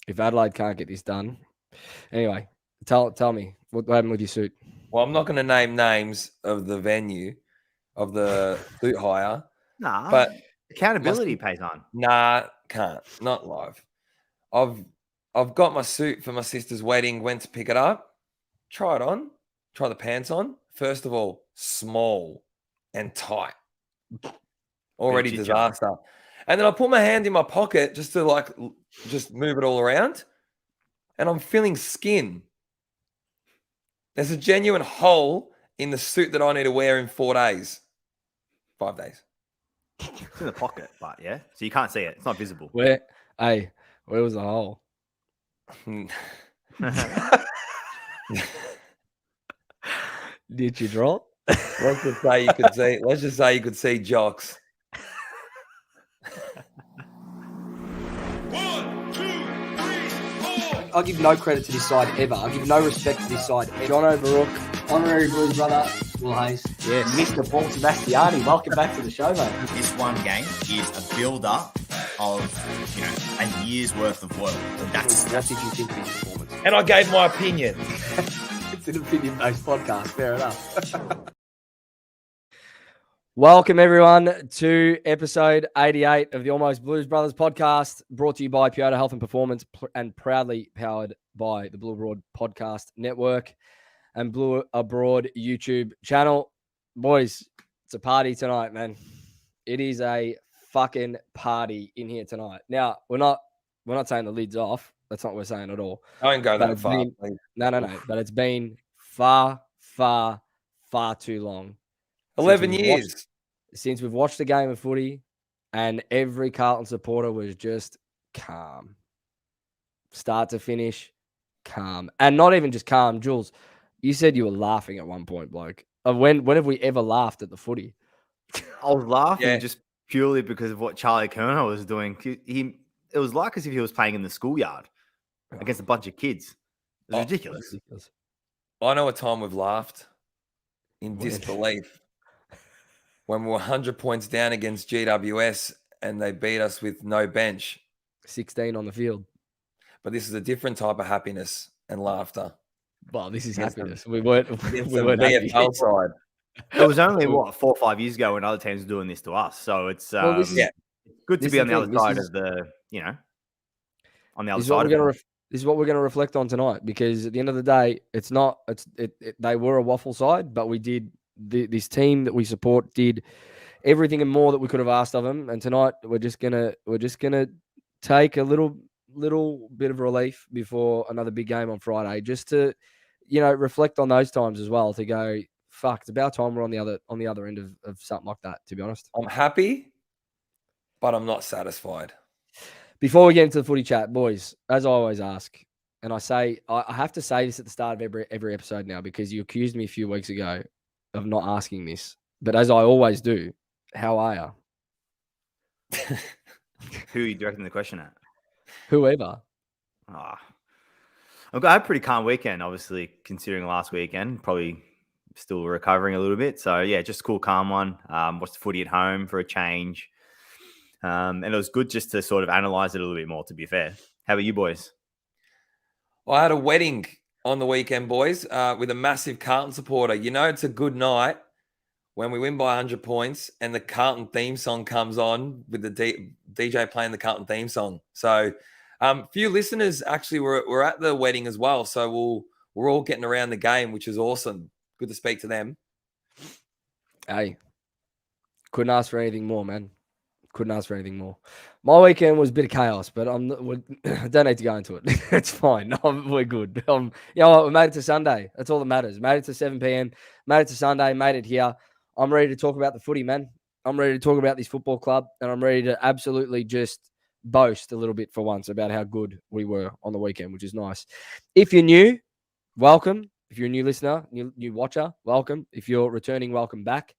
if Adelaide can't get this done. Anyway, tell me what happened with your suit. Well, I'm not going to name names of the venue of the suit hire. Nah, but accountability pays on. Nah, can't. Not live. I've got my suit for my sister's wedding. Went to pick it up. Try it on. Try the pants on. First of all, small and tight. Already disaster. And then I put my hand in my pocket just to just move it all around. And I'm feeling skin. There's a genuine hole in the suit that I need to wear in 4 days. 5 days. It's in the pocket, but yeah. So you can't see it. It's not visible. Where was the hole? Did you draw? Let's just say you could see. Let's just say you could see jocks. 1, 2, 3, 4. I'll give no credit to this side ever. I'll give no respect to this side. John O'Rourke, honorary Blues brother, Will Hayes. Yes. Mr. Paul Sebastiani, welcome back to the show, mate. This one game is a build-up of, a year's worth of work. What did you think of his performance? And I gave my opinion. It's an opinion-based podcast, fair enough. Welcome, everyone, to episode 88 of the Almost Blues Brothers podcast, brought to you by Piota Health and Performance and proudly powered by the Blue Abroad Podcast Network and Blue Abroad YouTube channel. Boys, it's a party tonight, man. It is a fucking party in here tonight. Now, we're not saying the lid's off. That's not what we're saying at all. Don't go that far. No. But it's been far too long. 11 years since we've watched the game of footy, and every Carlton supporter was just calm. Start to finish, calm. And not even just calm. Jules, you said you were laughing at one point, bloke. When have we ever laughed at the footy? I was laughing just purely because of what Charlie Curnow was doing. It was like as if he was playing in the schoolyard against a bunch of kids. It was ridiculous. I know a time we've laughed in disbelief. When we were 100 points down against GWS and they beat us with no bench. 16 on the field. But this is a different type of happiness and laughter. Well, this is happiness. We weren't happy. Side. It was only, 4 or 5 years ago when other teams were doing this to us. So it's good to be on the other side of the, on the other side of it. This is what we're going to reflect on tonight, because at the end of the day, they were a waffle side, but we did this team that we support did everything and more that we could have asked of them. And tonight we're just gonna take a little bit of relief before another big game on Friday, just to reflect on those times as well. To go, fuck, it's about time we're on the other end of something like that. To be honest, I'm happy, but I'm not satisfied. Before we get into the footy chat, boys, as I always ask, and I have to say this at the start of every episode now, because you accused me a few weeks ago of not asking this, but as I always do, how are you? Who are you directing the question at? Whoever. I had a pretty calm weekend, obviously, considering last weekend. Probably still recovering a little bit. So, yeah, just a cool, calm one. Watched the footy at home for a change. And it was good just to sort of analyze it a little bit more, to be fair. How about you boys? I had a wedding on the weekend, boys, with a massive Carlton supporter. It's a good night when we win by 100 points and the Carlton theme song comes on with the DJ playing the Carlton theme song. So a few listeners actually were at the wedding as well. So we're all getting around the game, which is awesome. Good to speak to them. Hey, couldn't ask for anything more, man. Couldn't ask for anything more. My weekend was a bit of chaos, but I don't need to go into it. It's fine. We're good. You know what? We made it to Sunday. That's all that matters. Made it to 7 p.m. Made it to Sunday. Made it here. I'm ready to talk about the footy, man. I'm ready to talk about this football club, and I'm ready to absolutely just boast a little bit for once about how good we were on the weekend, which is nice. If you're new, welcome. If you're a new listener, new watcher, welcome. If you're returning, welcome back.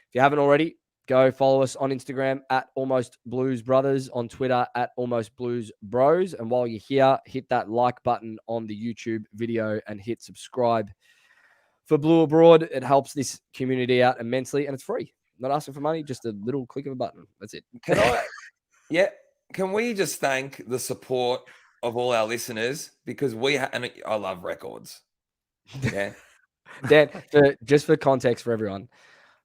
If you haven't already, go follow us on Instagram at Almost Blues Brothers, on Twitter at Almost Blues Bros. And while you're here, hit that like button on the YouTube video and hit subscribe for Blue Abroad. It helps this community out immensely, and it's free. Not asking for money, just a little click of a button. That's it. Can we just thank the support of all our listeners because and I love records. Yeah. Dan, just for context for everyone,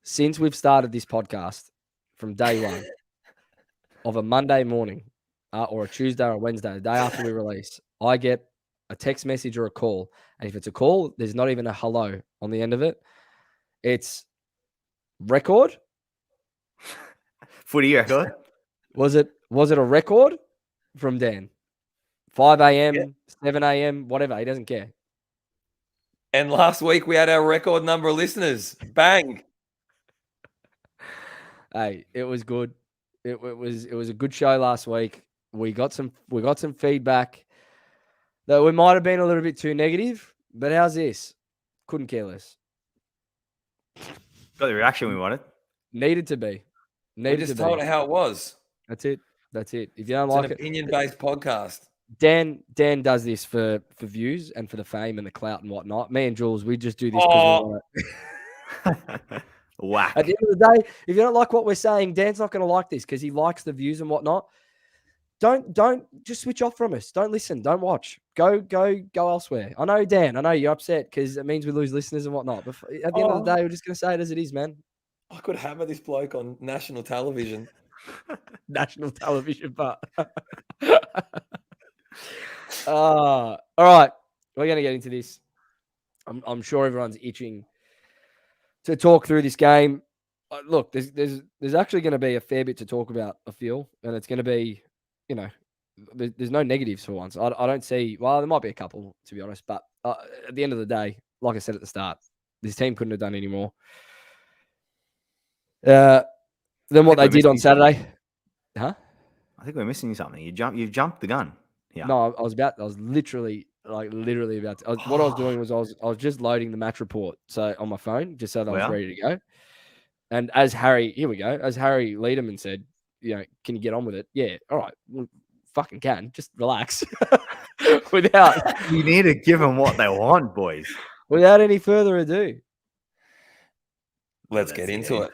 since we've started this podcast from day one of a Monday morning or a Tuesday or a Wednesday, the day after we release, I get a text message or a call. And if it's a call, there's not even a hello on the end of it. It's record. Footy record. Was it a record from Dan? 5 a.m., 7 a.m., whatever. He doesn't care. And last week we had our record number of listeners. Bang. Hey, it was good. It was a good show last week. We got some feedback that we might have been a little bit too negative, but how's this? Couldn't care less. Got the reaction we wanted. Needed to be. We just told her how it was. That's it. If you don't It's like an it, opinion-based podcast. Dan does this for views and for the fame and the clout and whatnot. Me and Jules, we just do this because we want it. Whack. At the end of the day, if you don't like what we're saying, Dan's not going to like this because he likes the views and whatnot. Don't just switch off from us. Don't listen. Don't watch. Go elsewhere. I know, Dan. I know you're upset because it means we lose listeners and whatnot. But at the end of the day, we're just going to say it as it is, man. I could hammer this bloke on national television. National television, but all right, we're going to get into this. I'm sure everyone's itching to talk through this game. Look, there's actually going to be a fair bit to talk about, I feel, and it's going to be, there's no negatives for once. I don't see. Well, there might be a couple, to be honest, but at the end of the day, like I said at the start, this team couldn't have done any more. Than what they did on Saturday. Huh? I think we're missing something. You've jumped the gun. Yeah. No, I was literally about to. What I was doing was I was just loading the match report on my phone just so that I was ready to go. And as Harry Lederman said, can you get on with it? Yeah, all right, well, fucking can. Just relax. Without You need to give them what they want, boys. Without any further ado, Let's get into it.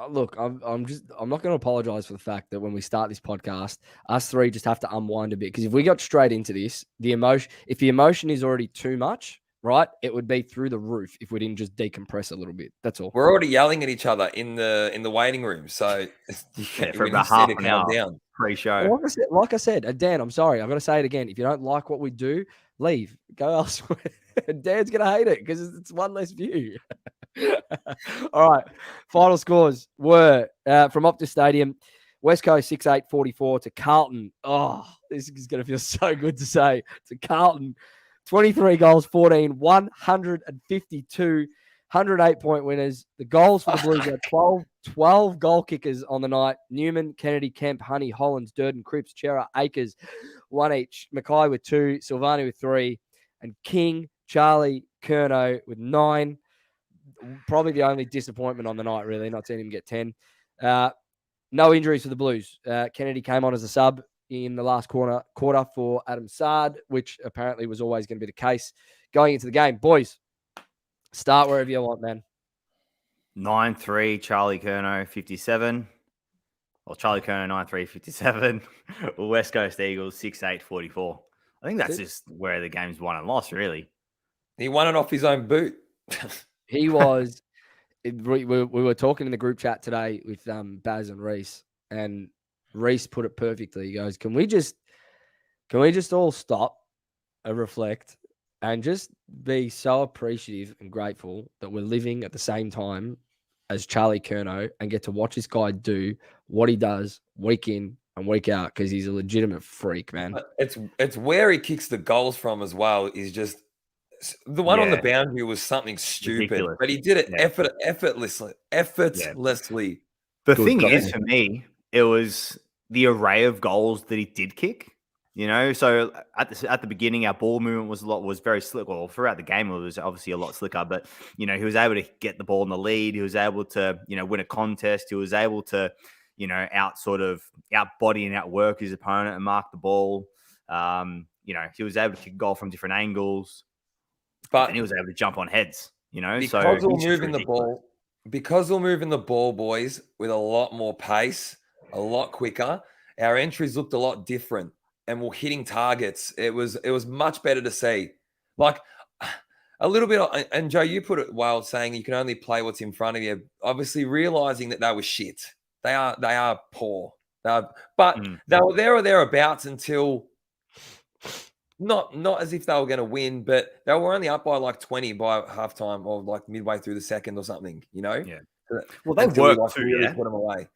Look, I'm not going to apologize for the fact that when we start this podcast, us three just have to unwind a bit because if we got straight into this, if the emotion is already too much, right, it would be through the roof if we didn't just decompress a little bit. That's all. We're already yelling at each other in the waiting room, so for about half an hour down pre-show. Like I said, Dan, I'm sorry, I've got to say it again. If you don't like what we do, leave, go elsewhere. Dan's gonna hate it because it's one less view. All right. Final scores were from Optus Stadium, West Coast 6-8-44 to Carlton. Oh, this is going to feel so good to say. To Carlton, 23 goals, 14, 152, 108-point winners. The goals for the Blues are 12 goal kickers on the night. Newman, Kennedy, Kemp, Honey, Hollins, Durden, Cripps, Chera, Akers, one each. McKay with 2, Silvani with 3, and King, Charlie, Curnow with 9. Probably the only disappointment on the night, really, not seeing him get 10. No injuries for the Blues. Kennedy came on as a sub in the last quarter for Adam Sard, which apparently was always going to be the case going into the game. Boys, start wherever you want, man. 9-3, Charlie Curnow, 57. Well, Charlie Curnow, 9-3, 57. West Coast Eagles, 6-8, 44. I think that's just where the game's won and lost, really. He won it off his own boot. He was. We were talking in the group chat today with Baz and Reese, and Reese put it perfectly. He goes, "Can we just all stop and reflect and just be so appreciative and grateful that we're living at the same time as Charlie Curnow and get to watch this guy do what he does week in and week out because he's a legitimate freak, man." It's where he kicks the goals from as well. Is just the one on the boundary was something stupid, ridiculous. But he did it effortlessly. The thing is, for me, it was the array of goals that he did kick. So at the beginning, our ball movement was very slick. Well, throughout the game, it was obviously a lot slicker. But he was able to get the ball in the lead. He was able to win a contest. He was able to out body and outwork his opponent and mark the ball. He was able to kick a goal from different angles, But and he was able to jump on heads. because So we're he's just moving the ridiculous. ball, because we're moving the ball, boys, with a lot more pace, a lot quicker. Our entries looked a lot different, and we're hitting targets. It was much better to see, like a little bit. And Joe, you put it well, saying you can only play what's in front of you. Obviously, realizing that they were shit. They are poor. But they were there or thereabouts until. Not as if they were going to win, but they were only up by like 20 by halftime or like midway through the second or something, Yeah. Well, they until we, worked too, really yeah. put them away.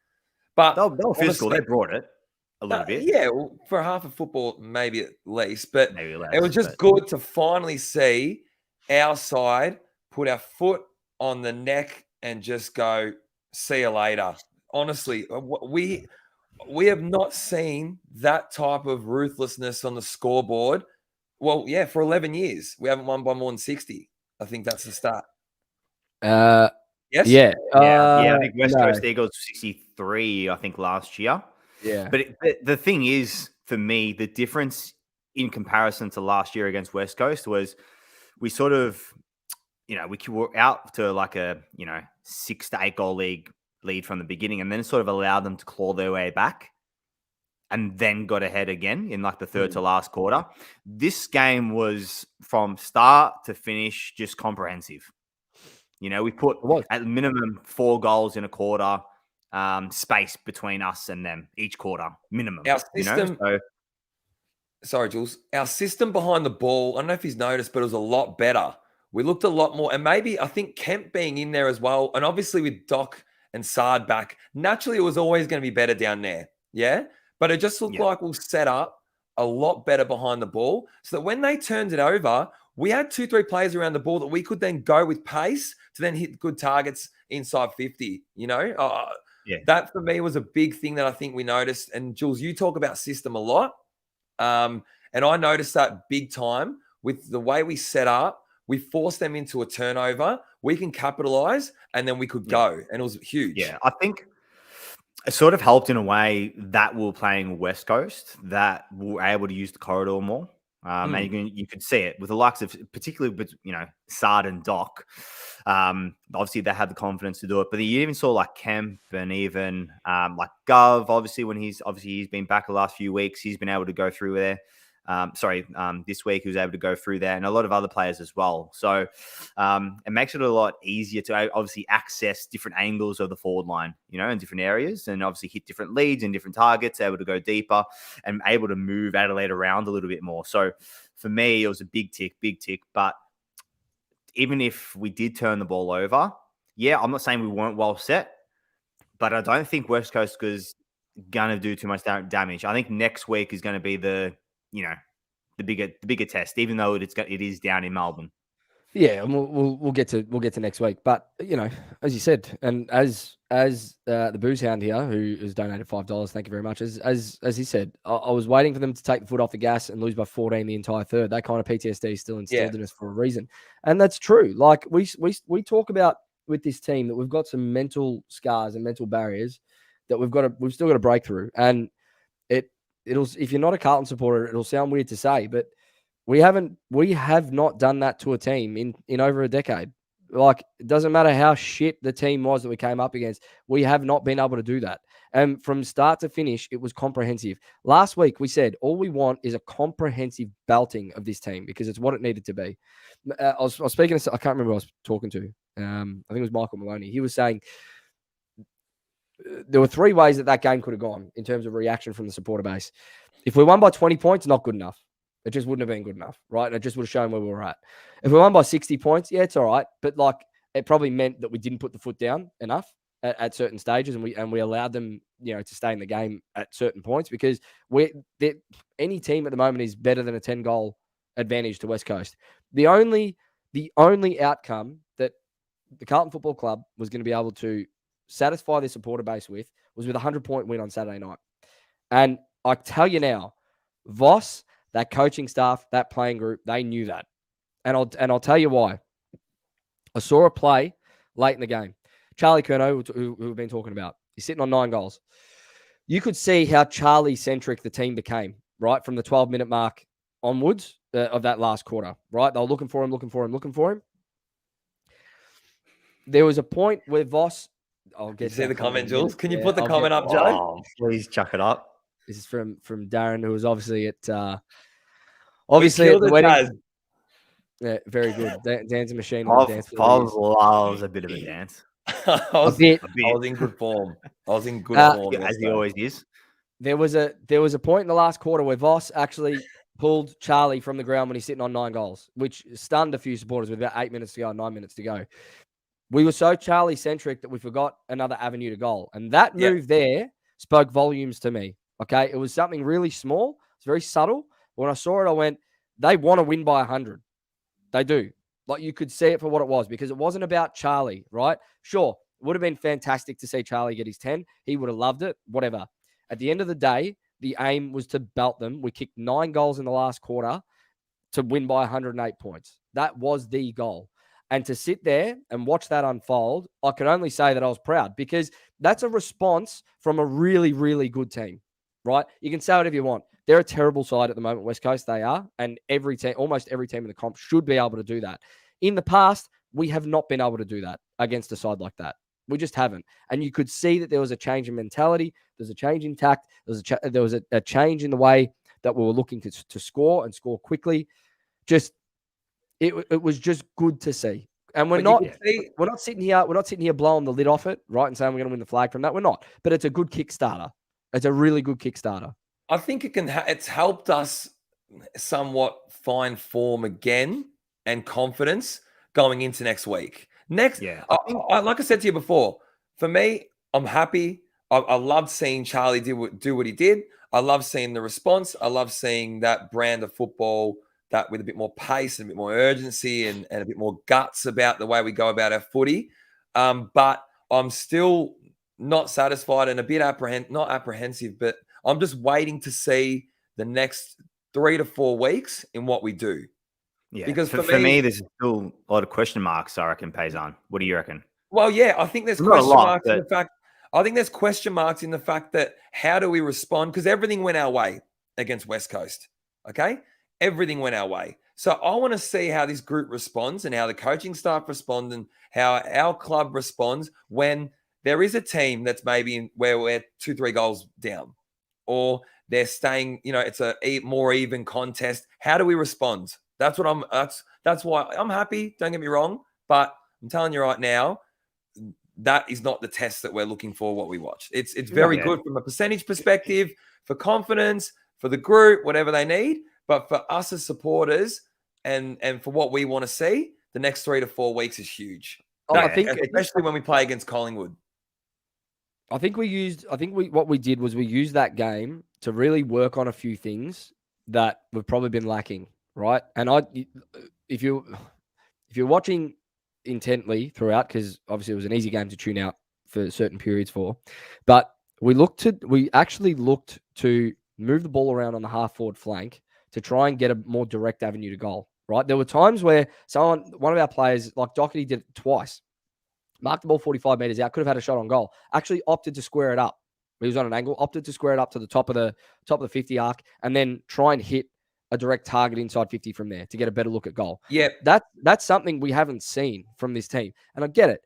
But They were physical. They brought it a little bit. Yeah, well, for half of football, maybe at least. But Maybe less, it was just good to finally see our side put our foot on the neck and just go, see you later. Honestly, we have not seen that type of ruthlessness on the scoreboard. Well, yeah, for 11 years. We haven't won by more than 60. I think that's the start. Yes? Yeah. I think West no. Coast Eagles 63, I think, last year. Yeah. But the thing is, for me, the difference in comparison to last year against West Coast was we sort of, we were out to like a, 6 to 8 goal lead from the beginning, and then sort of allowed them to claw their way back and then got ahead again in like the third to last quarter. This game was from start to finish just comprehensive. We put at minimum 4 goals in a quarter, space between us and them each quarter, minimum. Our system, sorry, Jules. Our system behind the ball, I don't know if he's noticed, but it was a lot better. We looked a lot more, and maybe I think Kemp being in there as well, and obviously with Doc and Sard back, naturally it was always going to be better down there. Yeah. But it just looked like we'll set up a lot better behind the ball so that when they turned it over, we had 2-3 players around the ball that we could then go with pace to then hit good targets inside 50, That for me was a big thing that I think we noticed. And Jules, you talk about system a lot. And I noticed that big time with the way we set up. We forced them into a turnover. We can capitalize, and then we could go. And it was huge. Yeah, I think it sort of helped in a way that we were playing West Coast, that we were able to use the corridor more. And you could see it with the likes of, particularly with, Sard and Doc. Obviously, they had the confidence to do it. But you even saw like Kemp and even like Gov, obviously, when he's been back the last few weeks, he's been able to go through there. This week he was able to go through there, and a lot of other players as well. So it makes it a lot easier to obviously access different angles of the forward line, in different areas, and obviously hit different leads and different targets, able to go deeper and able to move Adelaide around a little bit more. So for me, it was a big tick. But even if we did turn the ball over, I'm not saying we weren't well set, but I don't think West Coast is going to do too much damage. I think next week is going to be the bigger test, even though it is down in Melbourne. Yeah, and we'll get to next week. But as you said, and as the booze hound here, who has donated $5, thank you very much. As he said, I was waiting for them to take the foot off the gas and lose by 14 the entire third. That kind of PTSD is still instilled in us for a reason, and that's true. Like we talk about with this team that we've got some mental scars and mental barriers that we've still got to break through, and if you're not a Carlton supporter, it'll sound weird to say, but we have not done that to a team in over a decade. Like, it doesn't matter how shit the team was that we came up against. We have not been able to do that. And from start to finish, it was comprehensive. Last week, we said, all we want is a comprehensive belting of this team because it's what it needed to be. I was speaking to, I can't remember who I was talking to. I think it was Michael Maloney. He was saying, there were 3 ways that game could have gone in terms of reaction from the supporter base. If we won by 20 points, not good enough. It just wouldn't have been good enough, right? It just would have shown where we were at. If we won by 60 points, it's all right. But it probably meant that we didn't put the foot down enough at certain stages, and we allowed them, to stay in the game at certain points because any team at the moment is better than a 10-goal advantage to West Coast. The only outcome that the Carlton Football Club was going to be able to satisfy their supporter base was with a 100-point win on Saturday night. And I tell you now, Voss, that coaching staff, that playing group, they knew that. And I'll tell you why. I saw a play late in the game. Charlie Curnow, who we've been talking about, he's sitting on 9 goals. you could see how Charlie-centric the team became, right? From the 12-minute mark onwards of that last quarter, right? They were looking for him. There was a point where Voss... I'll Did get you to see that the comment, in a minute. Jules? Can you Yeah, put the I'll comment get- up, Joe? Oh, please chuck it up. This is from Darren, who was obviously at We obviously at killed the it, wedding. Jazz. Yeah, very good. Dancing machine on the dance floor. Pov loves a bit of a dance, I was, bit. I was in good form. I was in good Uh, form. as he yesterday. always is. There was a point in the last quarter where Voss actually pulled Charlie from the ground when he's sitting on 9 goals, which stunned a few supporters with about 8 minutes to go, 9 minutes to go. We were so Charlie-centric that we forgot another avenue to goal. And that move there spoke volumes to me, okay? It was something really small. It's very subtle. When I saw it, I went, they want to win by 100. They do. Like, you could see it for what it was, because it wasn't about Charlie, right? Sure, it would have been fantastic to see Charlie get his 10. He would have loved it, whatever. At the end of the day, the aim was to belt them. We kicked 9 goals in the last quarter to win by 108 points. That was the goal. And to sit there and watch that unfold, I can only say that I was proud, because that's a response from a really, really good team, right? You can say whatever you want. They're a terrible side at the moment, West Coast, they are. And every team, almost every team in the comp should be able to do that. In the past, we have not been able to do that against a side like that. We just haven't. And you could see that there was a change in mentality. There's a change in tact. There was a change in the way that we were looking to score and score quickly. Just, it was just good to see. And we're not sitting here blowing the lid off it, right? And saying we're going to win the flag from that. We're not. But it's a good Kickstarter. It's a really good Kickstarter. I think it's helped us somewhat find form again and confidence going into next week. Like I said to you before, for me, I'm happy. I loved seeing Charlie do what he did. I love seeing the response. I love seeing that brand of football that with a bit more pace and a bit more urgency and a bit more guts about the way we go about our footy. But I'm still not satisfied and a bit not apprehensive, but I'm just waiting to see the next 3 to 4 weeks in what we do. Yeah, because for me, there's still a lot of question marks, I reckon, Paysan. What do you reckon? Well, yeah, I think there's question marks in the fact. I think there's question marks in the fact that how do we respond? Because everything went our way against West Coast. Okay, everything went our way. So I want to see how this group responds and how the coaching staff respond and how our club responds when there is a team that's maybe where we're 2-3 goals down, or they're staying. It's a more even contest. How do we respond? That's why I'm happy. Don't get me wrong, but I'm telling you right now, that is not the test that we're looking for. What we watch, it's very good from a percentage perspective, for confidence, for the group, whatever they need. But for us as supporters and for what we want to see, the next 3 to 4 weeks is huge. Especially when we play against Collingwood. What we did was we used that game to really work on a few things that we've probably been lacking. Right. And if you're watching intently throughout, because obviously it was an easy game to tune out for certain periods but we actually looked to move the ball around on the half forward flank to try and get a more direct avenue to goal. Right. There were times where one of our players, like Doherty, did it twice, marked the ball 45 meters out, could have had a shot on goal, actually opted to square it up. He was on an angle, opted to square it up to the top of the 50 arc, and then try and hit a direct target inside 50 from there to get a better look at goal. Yeah, that's something we haven't seen from this team. And I get it.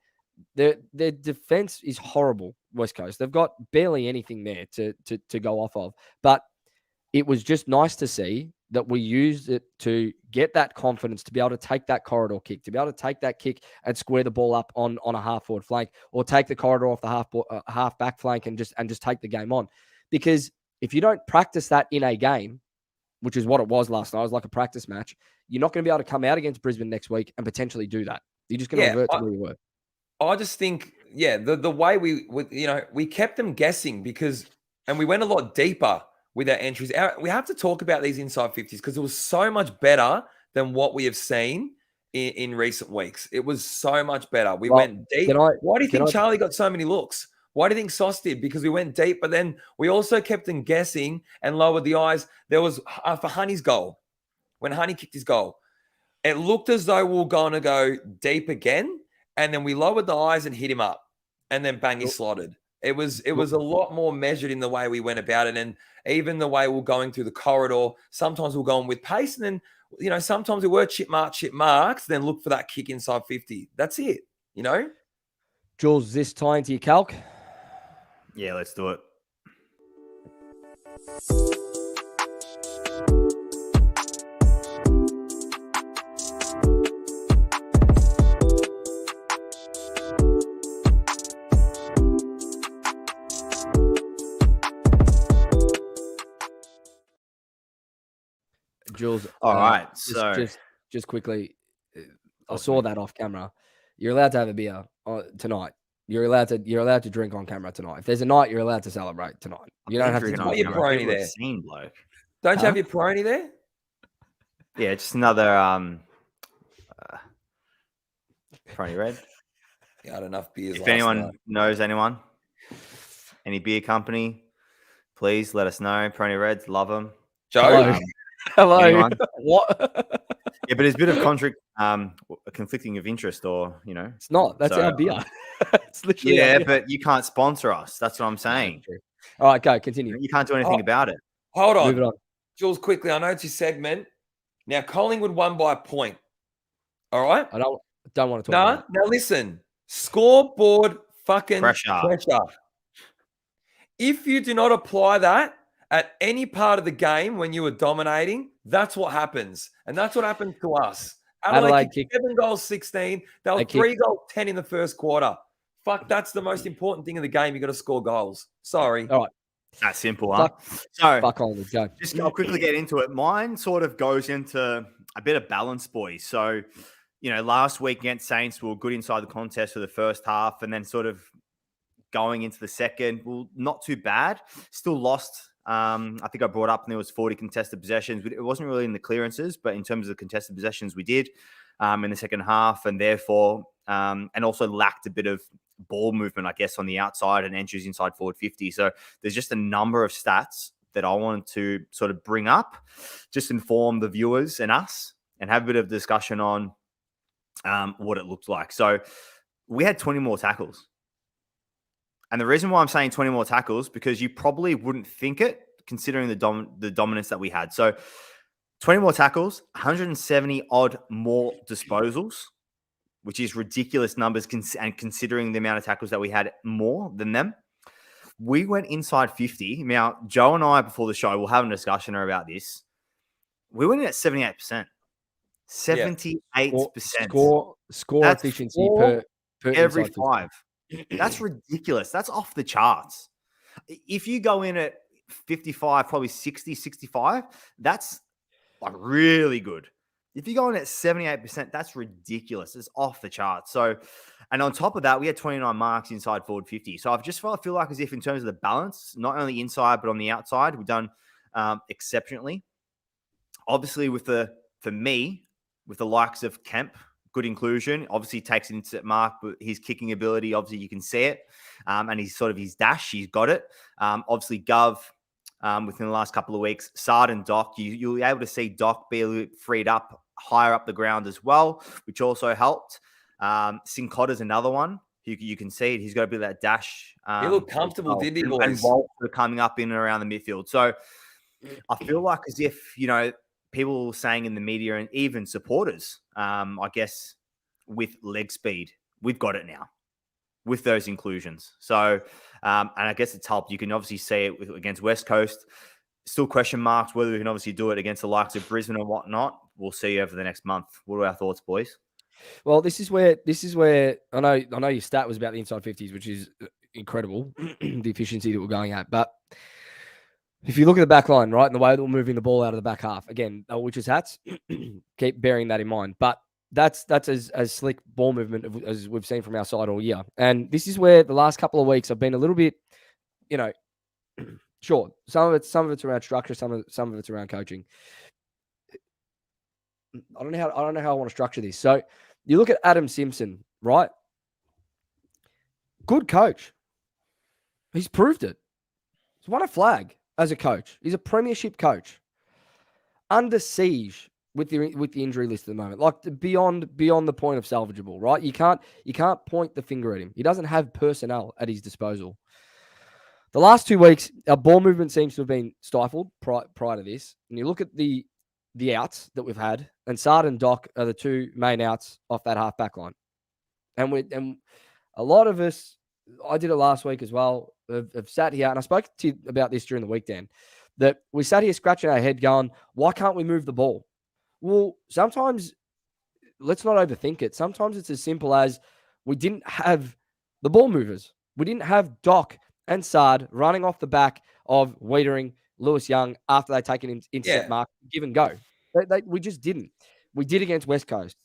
Their defense is horrible, West Coast. They've got barely anything there to go off of. But it was just nice to see that we used it to get that confidence to be able to take that corridor kick, to be able to take that kick and square the ball up on a half forward flank, or take the corridor off the half back flank and just take the game on. Because if you don't practice that in a game, which is what it was last night, it was like a practice match, you're not going to be able to come out against Brisbane next week and potentially do that. You're just going to revert to where you were. I just think, the way we kept them guessing and we went a lot deeper with our entries. We have to talk about these inside 50s because it was so much better than what we have seen in recent weeks. It was so much better. We went deep. Why do you think Charlie got so many looks? Why do you think Sauce did? Because we went deep, but then we also kept them guessing and lowered the eyes. There was for Honey's goal. When Honey kicked his goal, it looked as though we were going to go deep again, and then we lowered the eyes and hit him up, and then bang, he slotted. It was a lot more measured in the way we went about it, and even the way we're going through the corridor. Sometimes we're going with pace, and then sometimes we were chip marks, then look for that kick inside 50. That's it. Jules, is this tie into your calc? Yeah, let's do it. Jules, All right. Just quickly, I saw that off camera. You're allowed to have a beer tonight. You're allowed to drink on camera tonight. If there's a night, you're allowed to celebrate tonight. You don't have to. Got your Peroni there. Bloke. Don't you have your Peroni there? Yeah, just another Peroni Red. You had enough beers. If anyone knows any beer company, please let us know. Peroni Reds, love them. Joe, hello. Anyone? What? Yeah, but there's a bit of conflicting of interest, or It's not. That's our beer. It's literally. Yeah, but you can't sponsor us. That's what I'm saying. All right, go continue. You can't do anything about it. Hold on. Move it on. Jules, quickly. I know it's your segment. Now, Collingwood won by a point. All right. I don't want to talk. About it. Now listen. Scoreboard fucking Pressure. If you do not apply that at any part of the game when you were dominating, that's what happens. And that's what happened to us. Adelaide kicked 7 goals, 16. They were 3 goals, 10 in the first quarter. Fuck, that's the most important thing in the game. You got to score goals. Sorry. All right. That's simple, huh? Fuck Collingwood. Go. I'll quickly get into it. Mine sort of goes into a bit of balance, boys. So, last week against Saints, we were good inside the contest for the first half, and then sort of going into the second, well, not too bad. Still lost. I think I brought up, and there was 40 contested possessions. It wasn't really in the clearances, but in terms of the contested possessions, we did in the second half, and therefore, and also lacked a bit of ball movement, I guess, on the outside and entries inside forward 50. So there's just a number of stats that I wanted to sort of bring up, just inform the viewers and us, and have a bit of discussion on what it looked like. So we had 20 more tackles. And the reason why I'm saying 20 more tackles, because you probably wouldn't think it, considering the dominance that we had. So 20 more tackles, 170 odd more disposals, which is ridiculous numbers, and considering the amount of tackles that we had more than them. We went inside 50. Now, Joe and I, before the show, we'll have a discussion about this. We went in at 78%. 78%. Score That's efficiency per every inside 5. That's ridiculous. That's off the charts. If you go in at 55, probably 60, 65, that's like really good. If you go in at 78%, that's ridiculous. It's off the charts. So, and on top of that, we had 29 marks inside forward 50. So I feel like as if in terms of the balance, not only inside, but on the outside, we've done exceptionally. Obviously, for me, with the likes of Kemp, good inclusion, obviously takes it into mark, but his kicking ability, obviously you can see it. And he's sort of his dash, he's got it. Obviously Gov, within the last couple of weeks, Sard and Doc, you'll be able to see Doc be a little bit freed up, higher up the ground as well, which also helped. Sincotta's another one. You can see it. He's got a bit of that dash. He looked comfortable, didn't he, boys? And Volts are coming up in and around the midfield. So I feel like as if, people were saying in the media and even supporters, I guess, with leg speed, we've got it now with those inclusions. So, and I guess it's helped. You can obviously see it against West Coast. Still question marks whether we can obviously do it against the likes of Brisbane and whatnot. We'll see over the next month. What are our thoughts, boys? Well, this is where I know your stat was about the inside 50s, which is incredible, the efficiency that we're going at. But if you look at the back line, right, and the way that we're moving the ball out of the back half, again, which is hats, keep bearing that in mind. But that's as slick ball movement as we've seen from our side all year. And this is where the last couple of weeks I've been a little bit, sure, some of it's around structure, some of it's around coaching. I don't know how I want to structure this. So you look at Adam Simpson, right? Good coach. He's proved it. He's won a flag as a coach. He's a premiership coach. Under siege with the injury list at the moment, like beyond the point of salvageable, right? You can't point the finger at him. He doesn't have personnel at his disposal. The last 2 weeks, our ball movement seems to have been stifled prior to this. And you look at the outs that we've had, and Sard and Doc are the two main outs off that half back line. And a lot of us, I did it last week as well, have sat here, and I spoke to you about this during the weekend, that we sat here scratching our head going, why can't we move the ball? Well, sometimes, let's not overthink it. Sometimes it's as simple as we didn't have the ball movers. We didn't have Doc and Sard running off the back of Wiedering, Lewis Young after they taken an intercept mark, give and go. We just didn't. We did against West Coast,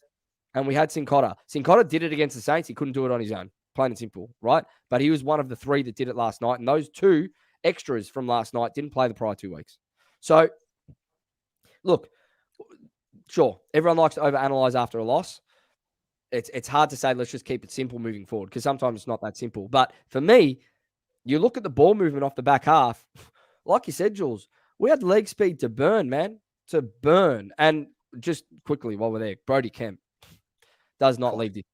and we had Sincotta. Sincotta did it against the Saints. He couldn't do it on his own, plain and simple, right? But he was one of the 3 that did it last night, and those 2 extras from last night didn't play the prior 2 weeks. So, look, sure, everyone likes to overanalyze after a loss. It's hard to say, let's just keep it simple moving forward, because sometimes it's not that simple. But for me, you look at the ball movement off the back half, like you said, Jules, we had leg speed to burn, man, to burn. And just quickly while we're there, Brody Kemp does not leave this.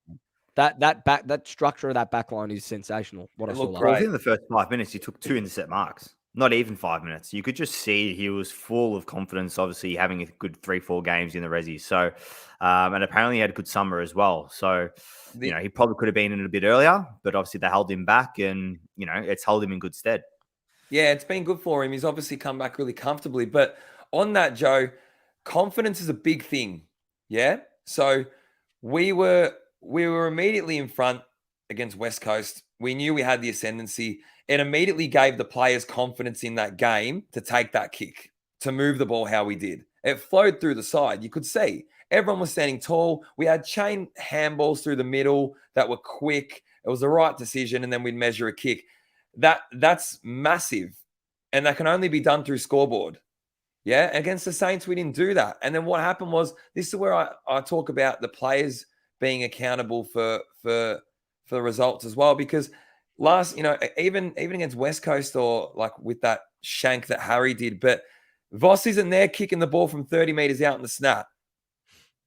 That structure of that back line is sensational. What I saw last. Well, within the first 5 minutes, he took 2 intercept marks. Not even 5 minutes. You could just see he was full of confidence, obviously having a good 3-4 games in the resi. So, and apparently he had a good summer as well. So, he probably could have been in a bit earlier, but obviously they held him back, and, it's held him in good stead. Yeah, it's been good for him. He's obviously come back really comfortably. But on that, Joe, confidence is a big thing. Yeah. So we were immediately in front against West Coast. We knew we had the ascendancy. It immediately gave the players confidence in that game to take that kick, to move the ball how we did. It flowed through the side. You could see everyone was standing tall. We had chain handballs through the middle that were quick. It was the right decision, and then we'd measure a kick. That's massive, and that can only be done through scoreboard. Yeah, against the Saints, we didn't do that. And then what happened was, this is where I talk about the players being accountable for the results as well, because last, even against West Coast, or like with that shank that Harry did, but Voss isn't there kicking the ball from 30 meters out in the snap.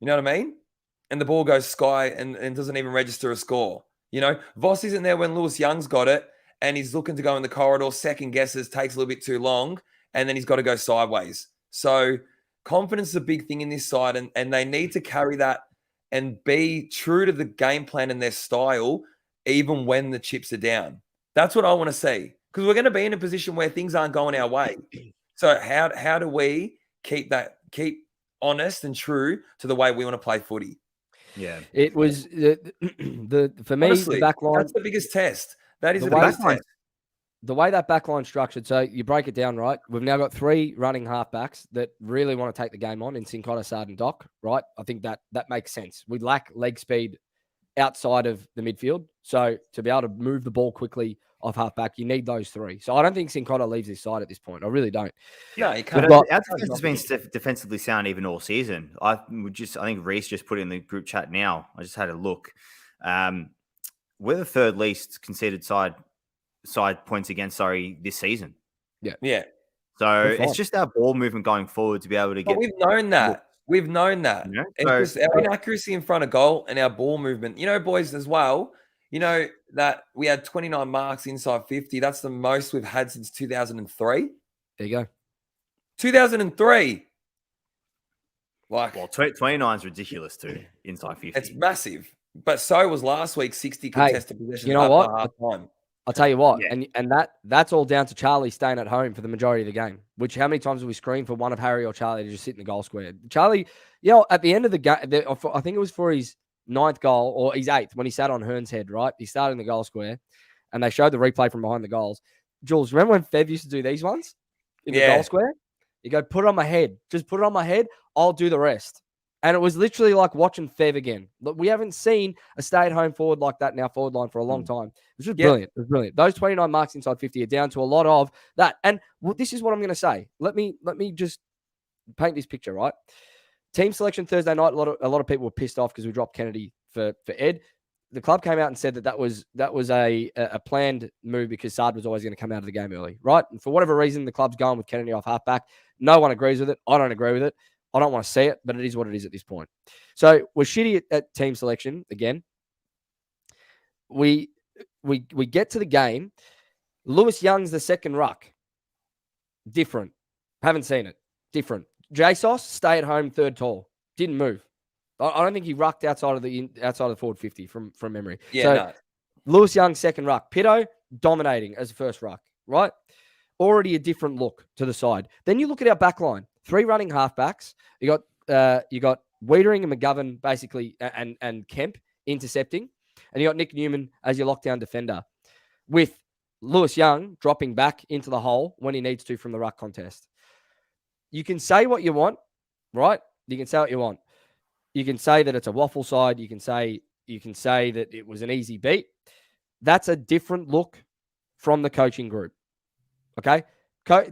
You know what I mean? And the ball goes sky and doesn't even register a score. Voss isn't there when Lewis Young's got it and he's looking to go in the corridor, second guesses, takes a little bit too long, and then he's got to go sideways. So confidence is a big thing in this side, and they need to carry that and be true to the game plan and their style, even when the chips are down. That's what I want to see, because we're going to be in a position where things aren't going our way. So how do we keep honest and true to the way we want to play footy? Yeah, it was for me, honestly, the back line. That's the biggest test. That is the biggest test. The way that back line structured, so you break it down, right? We've now got 3 running halfbacks that really want to take the game on in Sincotta, Sard, and Doc, right? I think that makes sense. We lack leg speed outside of the midfield. So to be able to move the ball quickly off halfback, you need those 3. So I don't think Sincotta leaves this side at this point. I really don't. No, you can't. But our defense has been defensively sound even all season. I think Reece just put it in the group chat now. I just had a look. We're the 3rd least conceded side points against, this season. Yeah. So it's just our ball movement going forward to be able to get. But we've known that. We've known that. It's just our inaccuracy in front of goal and our ball movement. Boys, as well, that we had 29 marks inside 50. That's the most we've had since 2003. There you go. 2003. Well, 29 is ridiculous too, inside 50. It's massive. But so was last week, 60 contested possessions. You know what? Half time. I'll tell you what, and that's all down to Charlie staying at home for the majority of the game. Which, how many times have we screamed for one of Harry or Charlie to just sit in the goal square? Charlie, at the end of the game, I think it was for his 9th goal or his 8th when he sat on Hearn's head, right? He started in the goal square, and they showed the replay from behind the goals. Jules, remember when Fev used to do these ones in the goal square? You go, put it on my head. Just put it on my head. I'll do the rest. And it was literally like watching Fev again. Look, we haven't seen a stay-at-home forward like that in our forward line for a long time. It was just brilliant. It was brilliant. Those 29 marks inside 50 are down to a lot of that. And this is what I'm going to say. Let me just paint this picture, right? Team selection Thursday night. A lot of people were pissed off because we dropped Kennedy for Ed. The club came out and said that was a planned move because Sard was always going to come out of the game early, right? And for whatever reason, the club's going with Kennedy off halfback. No one agrees with it. I don't agree with it. I don't want to see it, but it is what it is at this point. So we're shitty at team selection again. We get to the game. Lewis Young's the second ruck. Different. Haven't seen it. Different. JSOS, stay at home, third tall. Didn't move. I don't think he rucked outside of the forward 50 from memory. Yeah, So no. Lewis Young, second ruck. Pitto, dominating as the first ruck, right? Already a different look to the side. Then you look at our back line. 3 running halfbacks. You got Wiedering and McGovern basically and Kemp intercepting. And you got Nick Newman as your lockdown defender. With Lewis Young dropping back into the hole when he needs to from the ruck contest. You can say what you want, right? You can say what you want. You can say that it's a waffle side. You can say that it was an easy beat. That's a different look from the coaching group. Okay?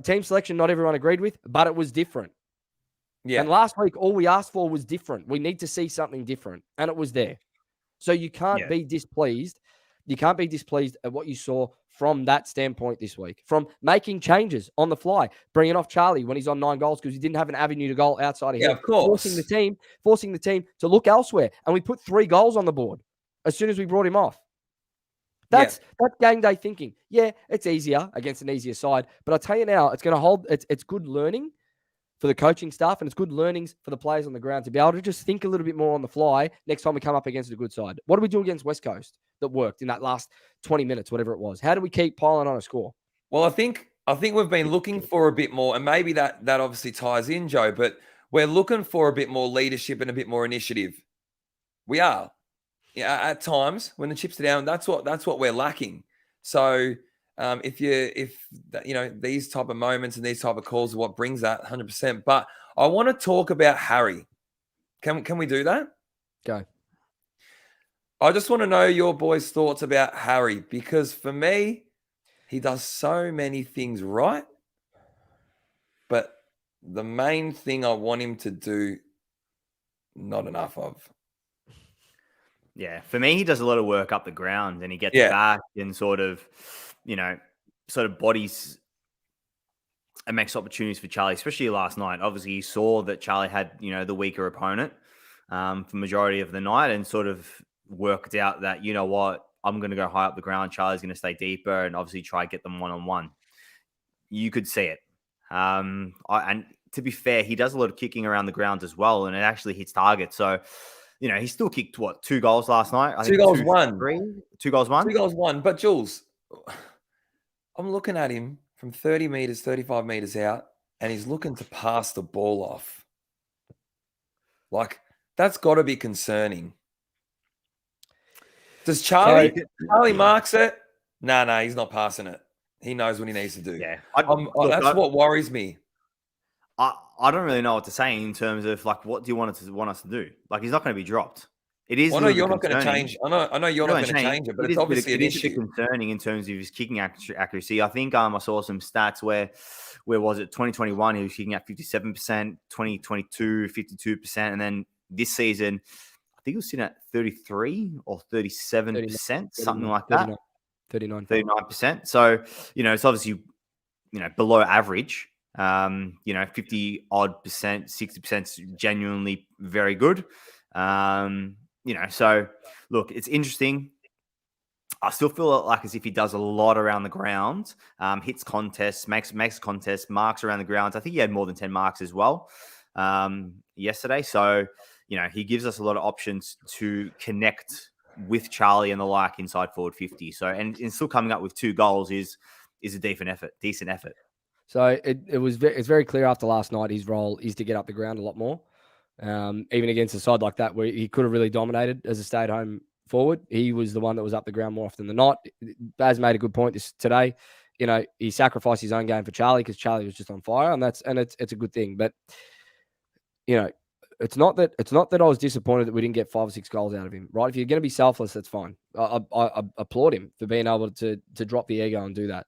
Team selection, not everyone agreed with, but it was different. Yeah. And last week, all we asked for was different. We need to see something different, and it was there. So you can't be displeased. You can't be displeased at what you saw from that standpoint this week, from making changes on the fly, bringing off Charlie when he's on 9 goals because he didn't have an avenue to goal outside of him. Of course. Forcing the team to look elsewhere. And we put 3 goals on the board as soon as we brought him off. That's game day thinking. Yeah, it's easier against an easier side. But I tell you now, it's going to hold. It's good learning for the coaching staff, and it's good learnings for the players on the ground to be able to just think a little bit more on the fly next time we come up against a good side. What do we do against West Coast that worked in that last 20 minutes, whatever it was? How do we keep piling on a score? Well, I think we've been looking for a bit more, and maybe that obviously ties in, Joe, but we're looking for a bit more leadership and a bit more initiative. We are. Yeah, at times when the chips are down, that's what we're lacking. So if these type of moments and these type of calls are what brings that 100%. But I want to talk about Harry. Can we do that? Go. I just want to know your boys' thoughts about Harry, because for me, he does so many things right. But the main thing I want him to do, not enough of. Yeah, for me, he does a lot of work up the ground and he gets back and sort of bodies and makes opportunities for Charlie, especially last night. Obviously, he saw that Charlie had, the weaker opponent for majority of the night and sort of worked out that, you know what, I'm going to go high up the ground. Charlie's going to stay deeper and obviously try to get them one-on-one. You could see it. And to be fair, he does a lot of kicking around the ground as well, and it actually hits targets. So, he still kicked, 2 goals last night? 2 goals, 1. 2 goals, 1? 2 goals, 1. But, Jules, I'm looking at him from 30 meters, 35 meters out, and he's looking to pass the ball off. Like, that's got to be concerning. Does Charlie marks it? No, he's not passing it. He knows what he needs to do. Yeah. That's what worries me. I don't really know what to say in terms of what do you want us to do? He's not going to be dropped. It is. I know you're not going to change. I know you're not going to change it, but it's obviously an issue. Concerning in terms of his kicking accuracy. I think I saw some stats where was it 2021 he was kicking at 57%, 2022 52%, and then this season I think he was sitting at 33 or 37%, something like that. 39%. So it's obviously below average. 50 odd percent, 60% is genuinely very good. So look, it's interesting. I still feel as if he does a lot around the ground, hits contests, makes contests, marks around the grounds. I think he had more than 10 marks as well yesterday. So, he gives us a lot of options to connect with Charlie and the like inside forward 50. So, and still coming up with 2 goals is a decent effort. So it's very clear after last night, his role is to get up the ground a lot more. Even against a side like that where he could have really dominated as a stay-at-home forward, he was the one that was up the ground more often than not. Baz made a good point today. He sacrificed his own game for Charlie because Charlie was just on fire, and it's a good thing. But it's not that I was disappointed that we didn't get 5 or 6 goals out of him. Right? If you're going to be selfless, that's fine. I applaud him for being able to drop the ego and do that.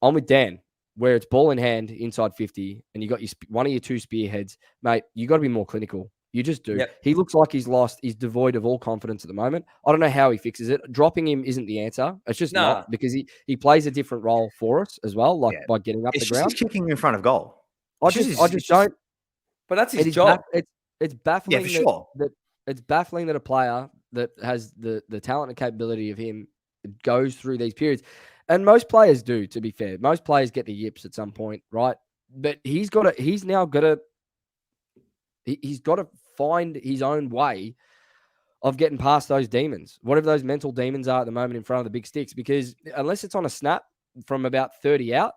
I'm with Dan. Where it's ball in hand inside 50 and you got one of your 2 spearheads, mate, you got to be more clinical. You just do. Yep. He looks like he's devoid of all confidence at the moment. I don't know how he fixes it. Dropping him isn't the answer. It's just not, because he plays a different role for us as well, by getting up the ground. It's kicking in front of goal. I just don't. But that's his job. It's baffling. Yeah, for sure. It's baffling that a player that has the talent and capability of him goes through these periods. And most players do, to be fair. Most players get the yips at some point, right? But he's got to find his own way of getting past those demons, whatever those mental demons are at the moment in front of the big sticks, because unless it's on a snap from about 30 out,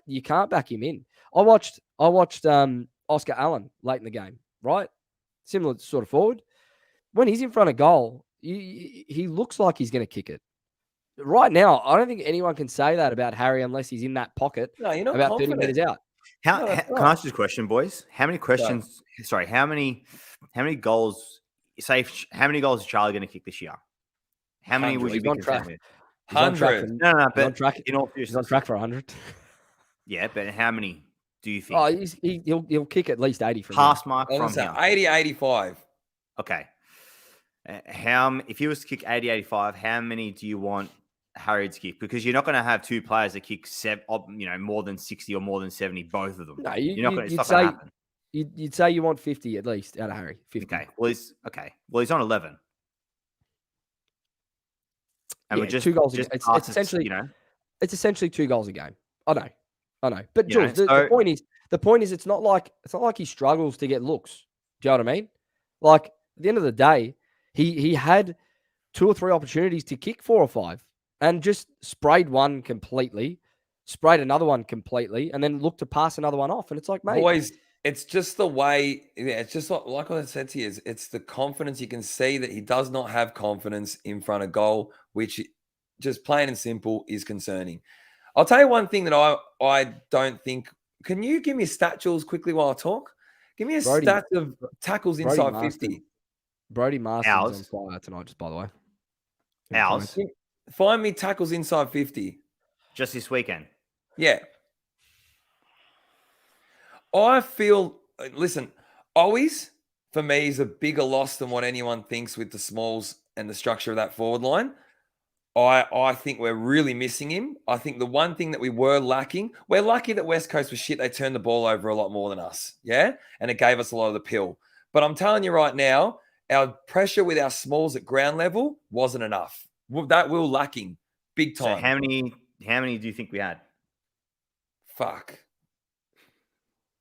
you can't back him in. I watched Oscar Allen late in the game, right? Similar sort of forward. When he's in front of goal, he looks like he's going to kick it. Right now, I don't think anyone can say that about Harry unless he's in that pocket No, you're not about confident. 30 meters out. Can that's I right. ask you a question, boys? How many questions? Sorry, how many goals? How many goals is Charlie going to kick this year? How many would 100. you be He's on content track. with? He's on track 100. for- No, he's but on track. in all He's seriousness, on track for 100. yeah, but how many do you think? Oh, he'll kick at least 80 from Pass mark I from was here. 80, 85. Okay. If he was to kick 80, 85, how many do you want Harry to kick? Because you're not going to have two players that kick more than 60 or more than 70, both of them. No, You're not going to you'd stop that say happen. you'd say you want 50 at least out of Harry. 50. Okay. Well, he's on 11. And Yeah, we're just 2 goals. just It's past essentially it's essentially 2 goals a game. I know. But You know, Jules, the point is, it's not like he struggles to get looks. Do you know what I mean? Like at the end of the day, he had 2 or 3 opportunities to kick 4 or 5, and just sprayed one completely, sprayed another one completely, and then looked to pass another one off. And it's like, mate, Boys, it's just the way. Yeah, it's just like I said to you. It's the confidence. You can see that he does not have confidence in front of goal, which just plain and simple is concerning. I'll tell you one thing that I don't think. Can you give me statules quickly while I talk? Give me a stat of tackles inside 50. Brody Marston's Ours. on fire tonight, just by the way. Ours. Find me tackles inside 50. Just this weekend. Yeah. I feel, listen, always for me is a bigger loss than what anyone thinks with the smalls and the structure of that forward line. I think we're really missing him. I think the one thing that we were lacking, we're lucky that West Coast was shit. They turned the ball over a lot more than us. Yeah. And it gave us a lot of the pill. But I'm telling you right now, our pressure with our smalls at ground level wasn't enough. That we were lacking big time. So how many do you think we had? Fuck.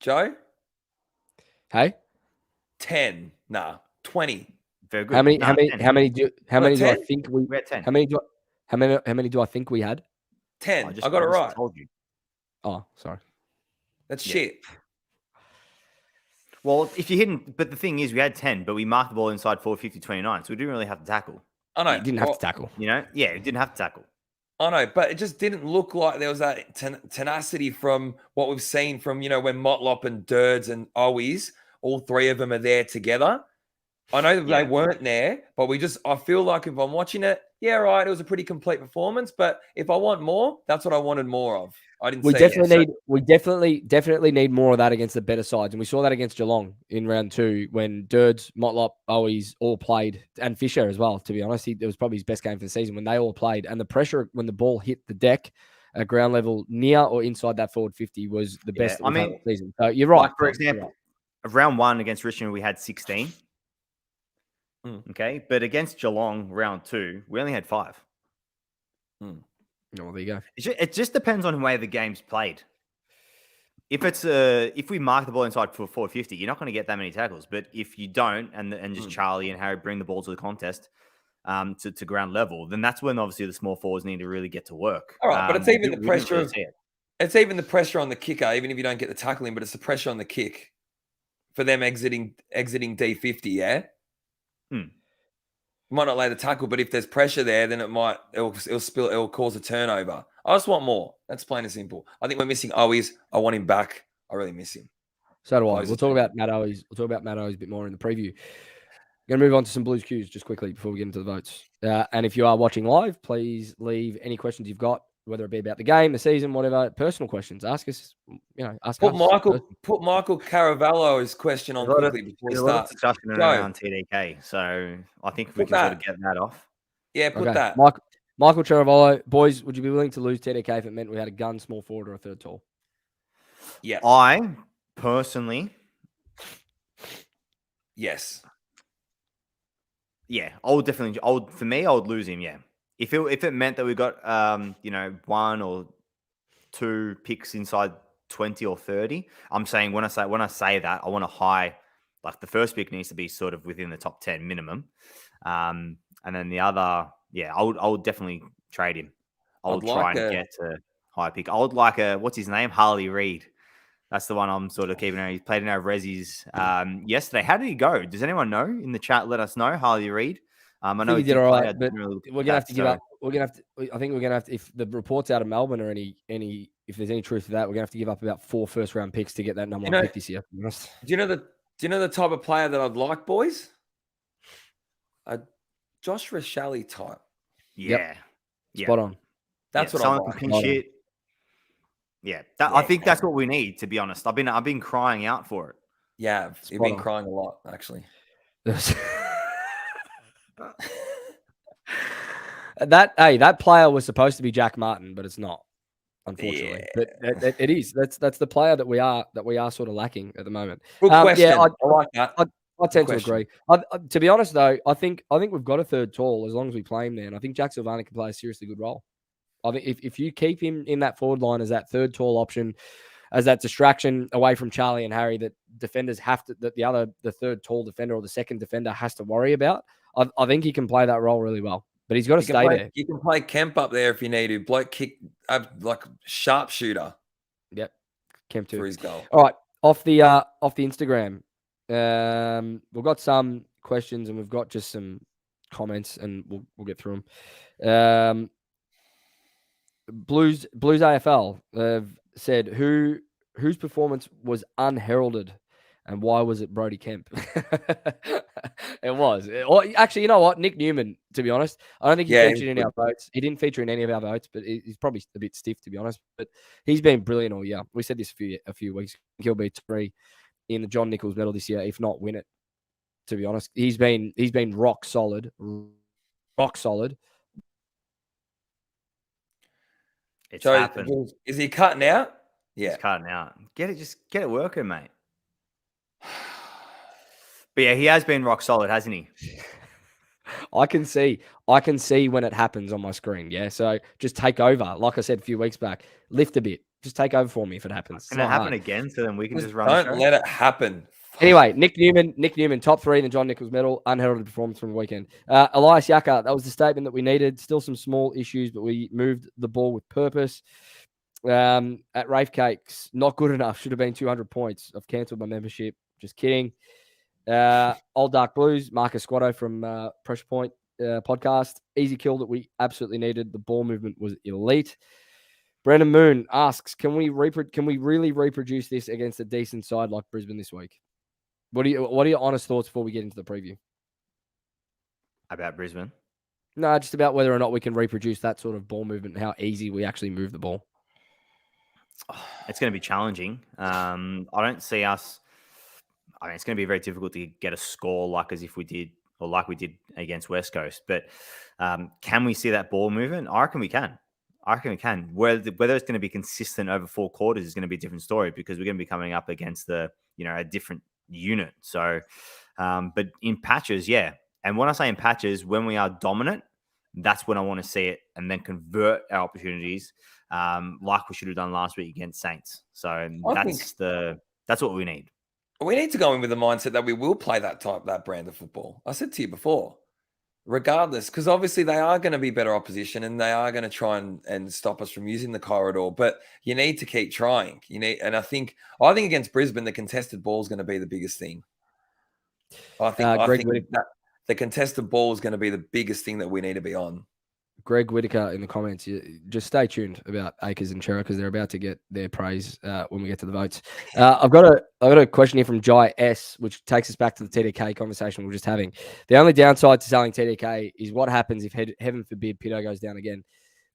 Joe? Hey, 10. Nah, 20. Very good. how many? No, How many? 10. How many do? How What, many do I 10? think we? We had 10. How many do I think we had? 10. I just got it right. told you. Oh, sorry. That's Yeah. shit. Well, if you didn't, but the thing is, we had 10, but we marked the ball inside 450-29, so we didn't really have to tackle. I know. You didn't have to tackle. You know? Yeah, we didn't have to tackle. I know, but it just didn't look like there was that tenacity from what we've seen from, when Motlop and Durds and Owies, all 3 of them are there together. I know that Yeah. they weren't there, but I feel like if I'm watching it, yeah, right, it was a pretty complete performance. But if I want more, that's what I wanted more of. I didn't We see definitely need more of that against the better sides, and we saw that against Geelong in round 2 when Durds, Motlop, Owies all played, and Fisher as well. To be honest, it was probably his best game for the season when they all played, and the pressure when the ball hit the deck at ground level, near or inside that forward 50, was the best. That we've had all season. So you're right. Like, for example, of round 1 against Richmond, we had 16. Okay, but against Geelong, round 2, we only had 5. Oh, well, there you go. It just depends on the way the game's played. If we mark the ball inside for 450, you're not going to get that many tackles. But if you don't, and just Charlie and Harry bring the ball to the contest to ground level, then that's when obviously the small forwards need to really get to work. All right, but it's even the pressure really of see it. it's even the pressure on the kicker, even if you don't get the tackling, but it's the pressure on the kick for them exiting D50. Yeah, might not lay the tackle, but if there's pressure there, then it'll cause a turnover. I just want more. That's plain and simple. I think we're missing Owies. I want him back. I really miss him. So do I. Close We'll it talk down. about Matt Owies. We'll talk about Matt Owies a bit more in the preview. Going to move on to some Blues Qs just quickly before we get into the votes. And if you are watching live, please leave any questions you've got, whether it be about the game, the season, whatever, personal questions. Ask us, ask Put us. Michael Caravallo's question on quickly before we There's a lot start. of discussion Joe. around TDK, so I think we Put can sort of that. get that off. Yeah, put Okay. that. Michael Charavallo, boys, would you be willing to lose TDK if it meant we had a gun, small forward, or a third tall? Yeah. I personally, Yes. yeah, I would definitely. For me, I would lose him. Yeah, if it meant that we got one or two picks inside 20 or 30, I'm saying when I say that, I want a high, like the first pick needs to be sort of within the top 10 minimum. And then the other, I would definitely trade him. I would try and get a high pick. I would like what's his name? Harley Reid. That's the one I'm sort of keeping an eye. He played in our Rezzies yesterday. How did he go? Does anyone know in the chat? Let us know. Harley Reid. I know he did all right, but we're gonna have to give up. We're gonna have to. I think we're gonna have to. If the reports out of Melbourne or if there's any truth to that, we're gonna have to give up about 4 first-round picks to get that number 1 pick this year. Do you know the type of player that I'd like, boys? A Josh Rashali type. Yeah. Spot on. That's what someone I like. can pinch it. Yeah, I think that's what we need. To be honest, I've been crying out for it. Yeah, you've been crying a lot, actually. That player was supposed to be Jack Martin, but it's not, unfortunately. Yeah. But it is. That's the player that we are sort of lacking at the moment. Good question. I like that. I tend to agree. To be honest, though, I think we've got a third tall as long as we play him there, and I think Jack Silvani can play a seriously good role. I think if you keep him in that forward line as that third tall option, as that distraction away from Charlie and Harry that defenders have to, that the third tall defender or the second defender has to worry about, I think he can play that role really well. But he's got to stay there. You can play Kemp up there if you need to. Bloke kick like sharpshooter. Yep, Kemp too for his goal. All right, off the Instagram, we've got some questions and we've got just some comments, and we'll get through them. Blues AFL have said whose performance was unheralded and why was it Brodie Kemp? It was. Actually, you know what? Nick Newman, to be honest. I don't think he featured in our votes. He didn't feature in any of our votes, but he's probably a bit stiff, to be honest. But he's been brilliant all year. We said this a few weeks. He'll be 3 in the John Nichols medal this year, if not win it, to be honest. He's been rock solid. Rock solid. It's happened. Is he cutting out? Yeah. He's cutting out. Just get it working, mate. But yeah, he has been rock solid, hasn't he? I can see when it happens on my screen. Yeah. So just take over. Like I said a few weeks back, lift a bit. Just take over for me if it happens. Can it happen again? So then we can just run. Don't let it happen. Anyway, Nick Newman, top 3 in the John Nichols medal, unheralded performance from the weekend. Elias Yaka, that was the statement that we needed. Still some small issues, but we moved the ball with purpose. At Rafe Cakes, not good enough. Should have been 200 points. I've cancelled my membership. Just kidding. Old Dark Blues, Marcus Squatto from Pressure Point podcast. Easy kill that we absolutely needed. The ball movement was elite. Brendan Moon asks, can we really reproduce this against a decent side like Brisbane this week? What are your honest thoughts before we get into the preview? About Brisbane? No, just about whether or not we can reproduce that sort of ball movement and how easy we actually move the ball. It's going to be challenging. I don't see us. I mean, it's going to be very difficult to get a score like we did against West Coast. But can we see that ball movement? I reckon we can. Whether it's going to be consistent over 4 quarters is going to be a different story because we're going to be coming up against a different unit. So, but in patches, yeah. And when I say in patches, when we are dominant, that's when I want to see it and then convert our opportunities like we should have done last week against Saints. So that's what we need. We need to go in with the mindset that we will play that brand of football. I said to you before, regardless, because obviously they are going to be better opposition and they are going to try and stop us from using the corridor. But you need to keep trying. And I think against Brisbane, the contested ball is going to be the biggest thing. I think that the contested ball is going to be the biggest thing that we need to be on. Greg Whitaker in the comments, just stay tuned about Akers and Chera because they're about to get their praise when we get to the votes. I've got a question here from Jai S, which takes us back to the TDK conversation we were just having. The only downside to selling TDK is what happens if, heaven forbid, Pito goes down again.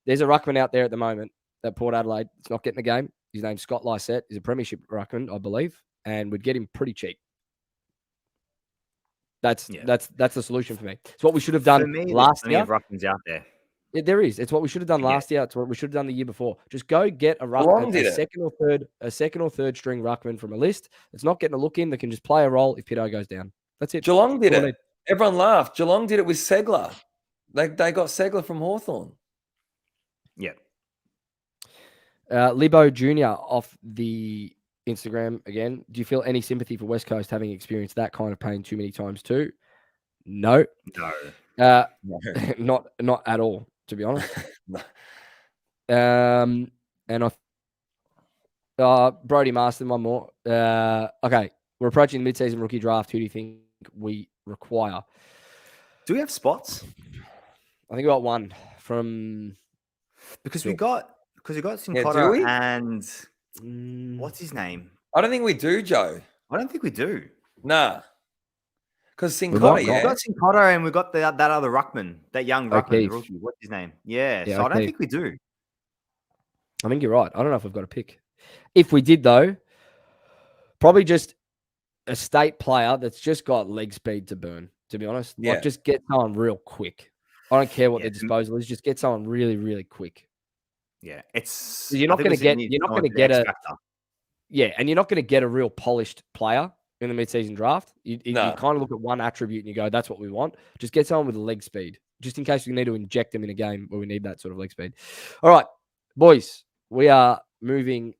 There's a ruckman out there at the moment at Port Adelaide. It's not getting the game. His name's Scott Lysette. He's a premiership ruckman, I believe, and we'd get him pretty cheap. That's the solution for me. It's what we should have done last year. Ruckmans out there. There is. It's what we should have done last year. It's what we should have done the year before. Just go get a ruckman, a second or third string ruckman from a list. It's not getting a look in that can just play a role if Pito goes down. That's it. Geelong did it. Everyone laughed. Geelong did it with Segler. They got Segler from Hawthorn. Yeah. Libbo Jr. off the Instagram again. Do you feel any sympathy for West Coast having experienced that kind of pain too many times too? No. No. No. Not at all, to be honest. No. And Brody Marston, one more. Okay, we're approaching the mid-season rookie draft. Who do you think we require? Do we have spots? I think we got one from Because Sure. we got do Sincotta we? and what's his name? I don't think we do, Joe. I don't think we do. Nah. Because might Sincotta, not. We yeah. got Sincotta and we got that other ruckman, that young ruckman, O'Keefe. the rookie. What's his name? Yeah. Yeah, So I don't O'Keefe. think we do. I think you're right. I don't know if we've got a pick. If we did, though, probably just a state player that's just got leg speed to burn, to be honest. Yeah. Like, just get someone real quick. I don't care what Yeah. their disposal is. Just get someone really, really quick. Yeah. It's You're not I think we gonna get- need you're not someone gonna for the get X a- factor. Yeah, and you're not going to get a real polished player in the mid-season draft. You No. kind of look at one attribute and you go, that's what we want. Just get someone with leg speed, just in case we need to inject them in a game where we need that sort of leg speed. All right, boys, we are moving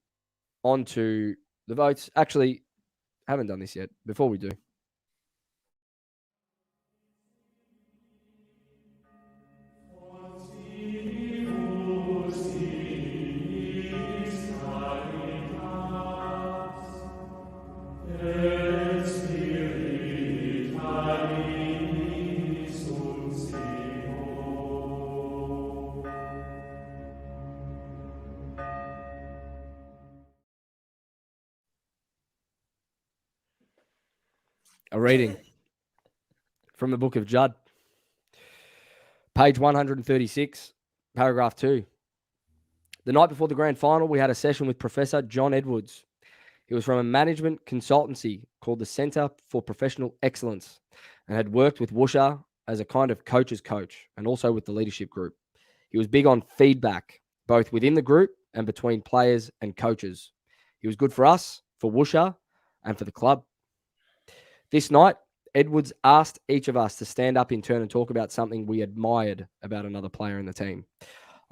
on to the votes. Actually, haven't done this yet. Before we do, a reading from the book of Judd, page 136, paragraph 2. The night before the grand final, we had a session with Professor John Edwards. He was from a management consultancy called the Centre for Professional Excellence and had worked with Woosha as a kind of coach's coach and also with the leadership group. He was big on feedback, both within the group and between players and coaches. He was good for us, for Woosha, and for the club. This night, Edwards asked each of us to stand up in turn and talk about something we admired about another player in the team.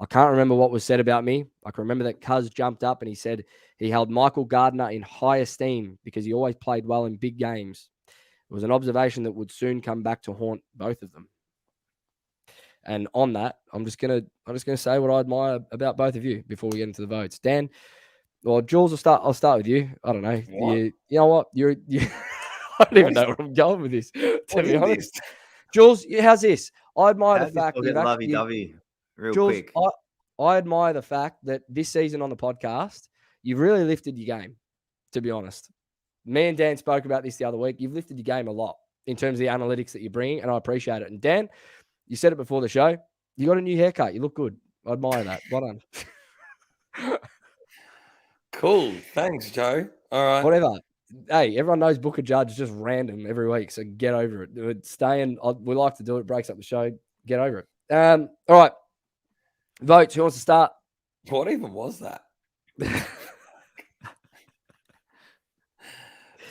I can't remember what was said about me. I can remember that Cuz jumped up and he said he held Michael Gardner in high esteem because he always played well in big games. It was an observation that would soon come back to haunt both of them. And on that, I'm just gonna say what I admire about both of you before we get into the votes. Dan, or Jules, I'll start with you. I don't know. What? You know what? You I don't even know where I'm going with this, to What be is honest. this? Jules, how's this? I admire the How'd this fact all that get lovey-dovey real Jules, quick. I admire the fact that this season on the podcast, you've really lifted your game, to be honest. Me and Dan spoke about this the other week. You've lifted your game a lot in terms of the analytics that you're bringing, and I appreciate it. And Dan, you said it before the show. You got a new haircut. You look good. I admire that. Well done. Cool. Thanks, Joe. All right. Whatever. Hey, everyone knows Booker Judge is just random every week, so get over it. We like to do it. It breaks up the show. Get over it. All right. Votes. Who wants to start? What even was that?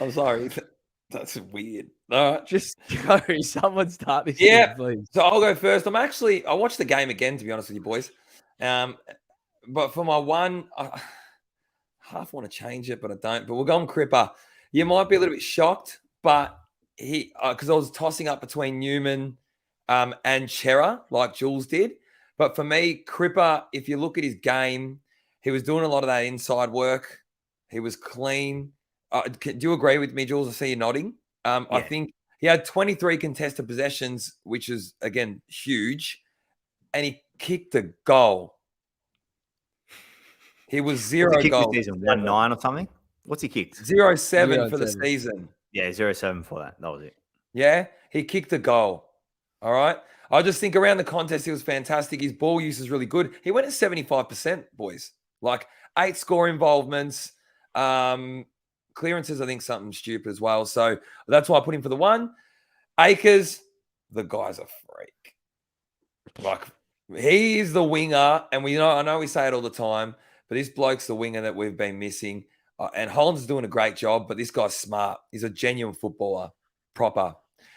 I'm sorry. That's weird. All right. Just go. Someone start this. Yeah. thing, please. So I'll go first. I watched the game again, to be honest with you boys. But for my one, I half want to change it, but I don't. But we'll go on Cripper. You might be a little bit shocked, but because I was tossing up between Newman and Chera, like Jules did. But for me, Cripper, if you look at his game, he was doing a lot of that inside work. He was clean. Do you agree with me, Jules? I see you nodding. I Yeah. think he had 23 contested possessions, which is, again, huge. And he kicked a goal. He was zero What's he kicked goals. this season? 1-9 or something? What's he kicked? 0-7 for the 0-7. season. Yeah, 0-7 for that. That was it. Yeah, he kicked a goal. All right. I just think around the contest, he was fantastic. His ball use is really good. He went at 75%, boys. Like 8 score involvements. Clearances, I think, something stupid as well. So that's why I put him for the 1. Akers, the guy's a freak. Like, he is the winger. And I know we say it all the time, but this bloke's the winger that we've been missing. And Holland's doing a great job, but this guy's smart. He's a genuine footballer, proper.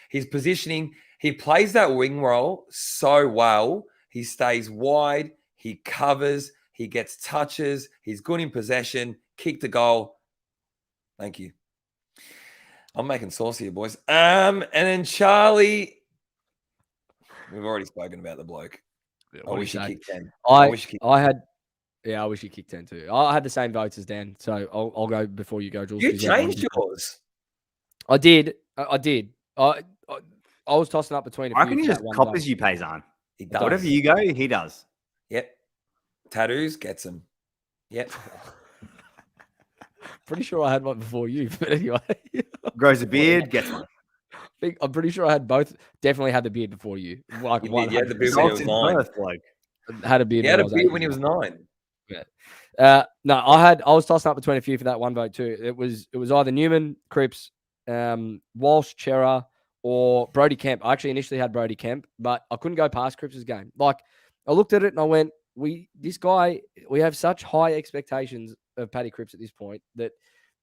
His positioning, he plays that wing role so well. He stays wide, he covers, he gets touches, he's good in possession, kicked a goal. Thank you. I'm making sauce here, boys. And then Charlie, we've already spoken about the bloke. I wish he kicked 10. I wish he kicked I wish he kicked 10 too. I had the same votes as Dan, so I'll go before you go, Jules. You 'cause everyone changed did. yours. I did. I did. I was tossing up between a I few. reckon he for just that one copies vote. you, Paysan. He does. Whatever you go, he does. Yep. Tattoos gets him. Yep. Pretty sure I had one before you, but anyway. Grows a beard, gets one. I'm pretty sure I had both. Definitely had the beard before you. Like You did, you had the beard 100%. when he was In 9. Perth, bloke. Had a beard. He had when I a was beard 8 when he years was old. 9. No, I was tossing up between a few for that one vote too. It was either Newman, Cripps, Walsh, Chera, or Brody Kemp. I actually initially had Brody Kemp, but I couldn't go past Cripps's game. Like I looked at it and I went, we have such high expectations of Paddy Cripps at this point that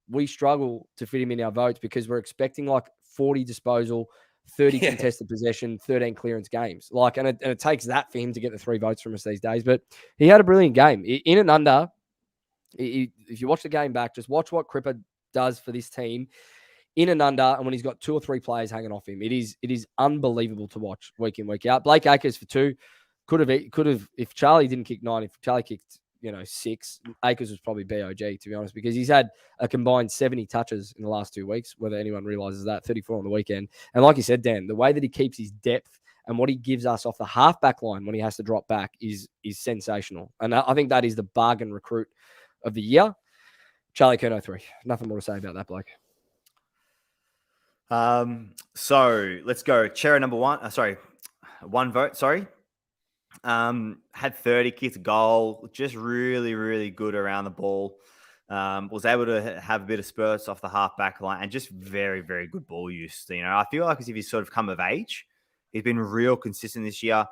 we struggle to fit him in our votes because we're expecting like 40 disposal, 30 Yeah. contested possession, 13 clearance games. Like, and it takes that for him to get the 3 votes from us these days. But he had a brilliant game. In and under, if you watch the game back, just watch what Cripper does for this team in and under, and when he's got 2 or 3 players hanging off him. It is unbelievable to watch week in, week out. Blake Acres for 2. Could have if Charlie didn't kick 9, if Charlie kicked 6, Acres was probably BOG, to be honest, because he's had a combined 70 touches in the last 2 weeks, whether anyone realizes that, 34 on the weekend. And like you said, Dan, the way that he keeps his depth and what he gives us off the half-back line when he has to drop back is sensational. And I think that is the bargain recruit of the year. Charlie Curnow 3. Nothing more to say about that bloke. So let's go. Chera number 1. One vote. Sorry. Had 30, kicked a goal, just really, really good around the ball. Was able to have a bit of spurts off the half-back line and just very, very good ball use. I feel like as if he's sort of come of age. He's been real consistent this year.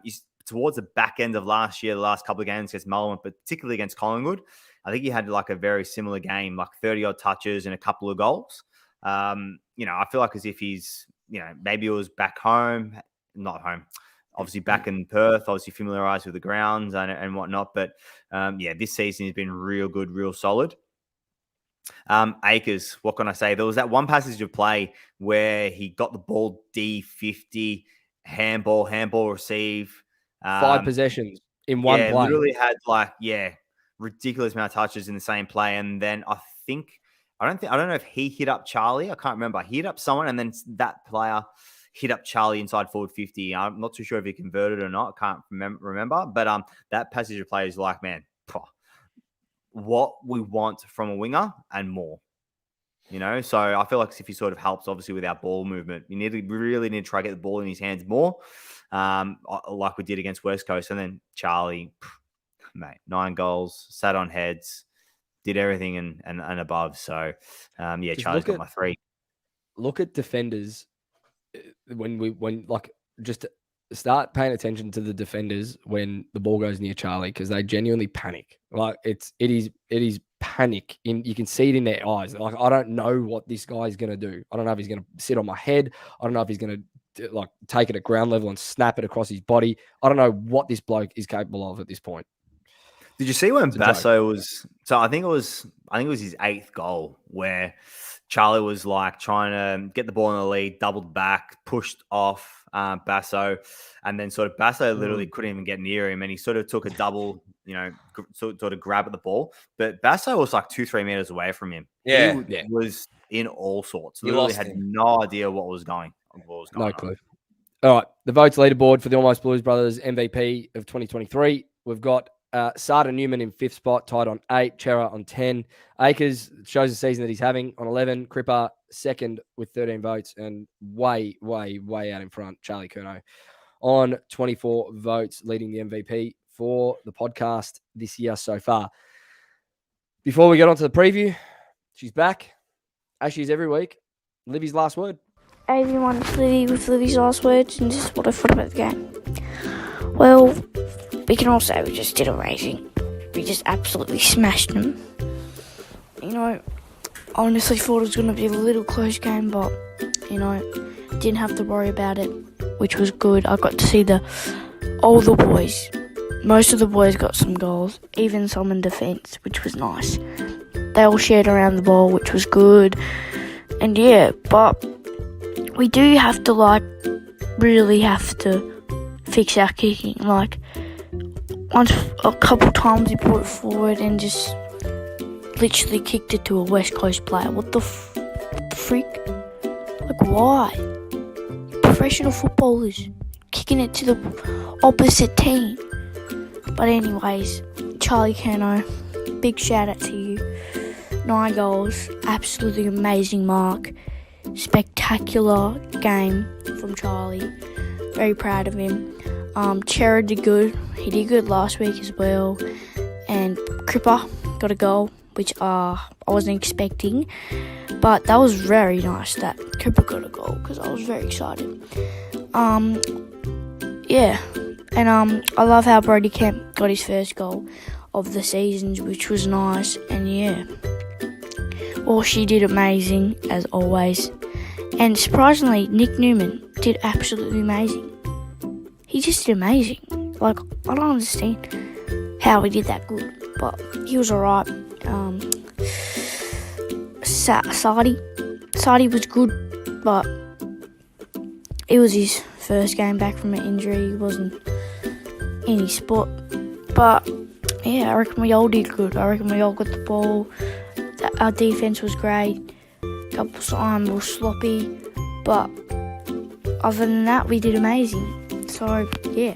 He's towards the back end of last year, the last couple of games against Melbourne, but particularly against Collingwood. I think he had like a very similar game, like 30-odd touches and a couple of goals. I feel like as if he's, maybe it was back home, not home. Obviously back in Perth, obviously familiarised with the grounds and whatnot. But, this season has been real good, real solid. Acres, what can I say? There was that one passage of play where he got the ball D50, handball receive. 5 possessions in one play. Literally had ridiculous amount of touches in the same play. And then I don't know if he hit up Charlie. I can't remember. He hit up someone and then that player hit up Charlie inside forward 50. I'm not too sure if he converted or not. I can't remember. But that passage of play is like, man, what we want from a winger and more. So I feel like if he sort of helps, obviously, with our ball movement, we really need to try to get the ball in his hands more, like we did against West Coast. And then Charlie, mate, 9 goals, sat on heads, did everything and above. So, Charlie's got my 3. Look at defenders just start paying attention to the defenders when the ball goes near Charlie, because they genuinely panic. Like it is panic. You can see it in their eyes. Like, I don't know what this guy's going to do. I don't know if he's going to sit on my head. I don't know if he's going to take it at ground level and snap it across his body. I don't know what this bloke is capable of at this point. Did you see when Basso was? So I think it was his 8th goal where Charlie was like trying to get the ball in the lead, doubled back, pushed off Basso, and then sort of Basso literally couldn't even get near him, and he sort of took a double, sort of grab at the ball. But Basso was like 2-3 meters away from him. He was in all sorts. Literally had no idea what was going on. No clue. All right, the votes leaderboard for the Almost Blues Brothers MVP of 2023. We've got Sada Newman in 5th spot, tied on 8. Chera on 10. Acres shows the season that he's having on 11. Cripper 2nd with 13 votes, and way, way, way out in front, Charlie Curnow on 24 votes, leading the MVP for the podcast this year so far. Before we get on to the preview, she's back, as she is every week. Livvy's last word. Hey everyone, it's Livvy with Livvy's last words, and this is what I thought about the game. Well, we can all say we just did amazing. We just absolutely smashed them. I honestly thought it was going to be a little close game, but, didn't have to worry about it, which was good. I got to see all the boys. Most of the boys got some goals, even some in defence, which was nice. They all shared around the ball, which was good. And yeah, but we do have to really have to fix our kicking. Once a couple times we brought it forward and just literally kicked it to a West Coast player. What the freak? Why? Professional footballers kicking it to the opposite team. But anyways, Charlie Curnow, big shout out to you. 9 goals, absolutely amazing mark. Spectacular game from Charlie. Very proud of him. Chera did good. He did good last week as well. And Cripper got a goal, which I wasn't expecting. But that was very nice that Cripper got a goal because I was very excited. Yeah. And I love how Brody Kemp got his first goal of the season, which was nice. And yeah. Well, she did amazing, as always. And surprisingly, Nick Newman did absolutely amazing. He just did amazing. I don't understand how he did that good, but he was alright. Sadi was good, but it was his first game back from an injury. He wasn't in his spot. But yeah, I reckon we all did good. I reckon we all got the ball. Our defence was great. A couple of times were sloppy, but other than that, we did amazing. So yeah,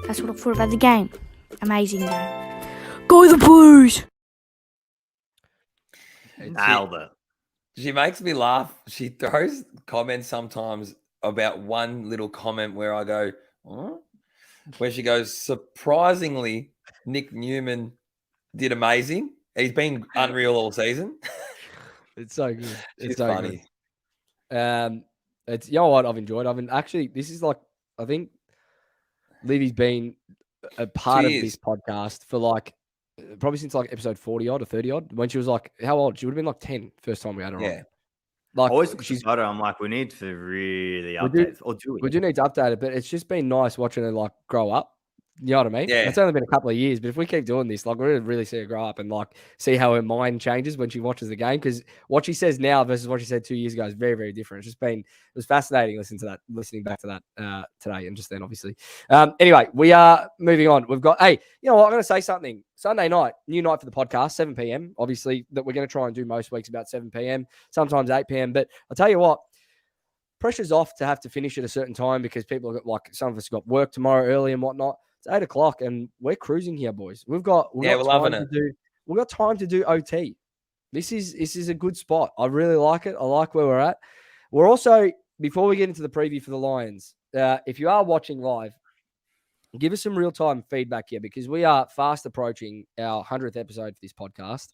that's what I thought about the game. Amazing game. Go the Blues! Nailed it. She makes me laugh. She throws comments sometimes about one little comment where I go, huh? Where she goes, surprisingly, Nick Newman did amazing. He's been unreal all season. It's so good. She's It's so funny. good. It's, you know what I've enjoyed? This is I think Livvy's been a part of this podcast for probably since episode 40 odd or 30 odd, when she was how old? She would have been 10 first time we had her on. I always look at the photo. I'm like, we need to really update it, or do it. We do need to update it, but it's just been nice watching her grow up. You know what I mean? Yeah. It's only been a couple of years, but if we keep doing this, we're going to really see her grow up and see how her mind changes when she watches the game. Because what she says now versus what she said 2 years ago is very, very different. It was fascinating listening back to that today and just then, obviously. Anyway, we are moving on. We've got, you know what? I'm going to say something. Sunday night, new night for the podcast, 7 p.m. Obviously, that we're going to try and do most weeks about 7 p.m., sometimes 8 p.m. But I'll tell you what, pressure's off to have to finish at a certain time because people have got, some of us got work tomorrow early and whatnot. It's 8 o'clock and we're cruising here, boys. We're loving it. We've got time to do OT. This is a good spot. I really like it. I like where we're at. We're also, before we get into the preview for the Lions, if you are watching live, give us some real-time feedback here because we are fast approaching our 100th episode for this podcast.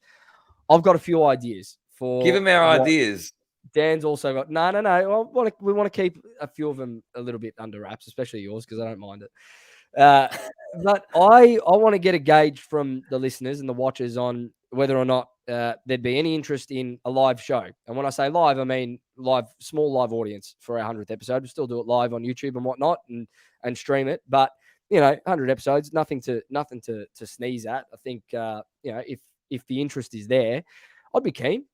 I've got a few ideas for... Give them our ideas. Dan's also got... No. We want to keep a few of them a little bit under wraps, especially yours, because I don't mind it. But I want to get a gauge from the listeners and the watchers on whether or not there'd be any interest in a live show. And when I say live, I mean small live audience for our 100th episode. We'll still do it live on YouTube and whatnot and stream it. But, 100 episodes, nothing to sneeze at. I think, if the interest is there, I'd be keen.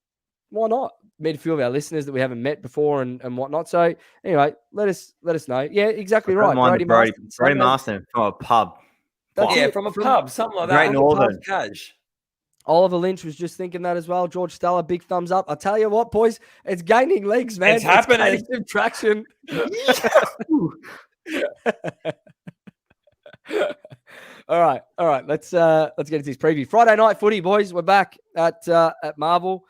Why not? Meet a few of our listeners that we haven't met before and whatnot. So anyway, let us know. Yeah, exactly right. Brody Marston from a pub. From a pub, something like that. Great Northern. Cash. Oliver Lynch was just thinking that as well. George Stella, big thumbs up. I tell you what, boys, it's gaining legs, man. It's happening. Gaining some traction. All right. Let's get into this preview. Friday night footy, boys. We're back at Marvel.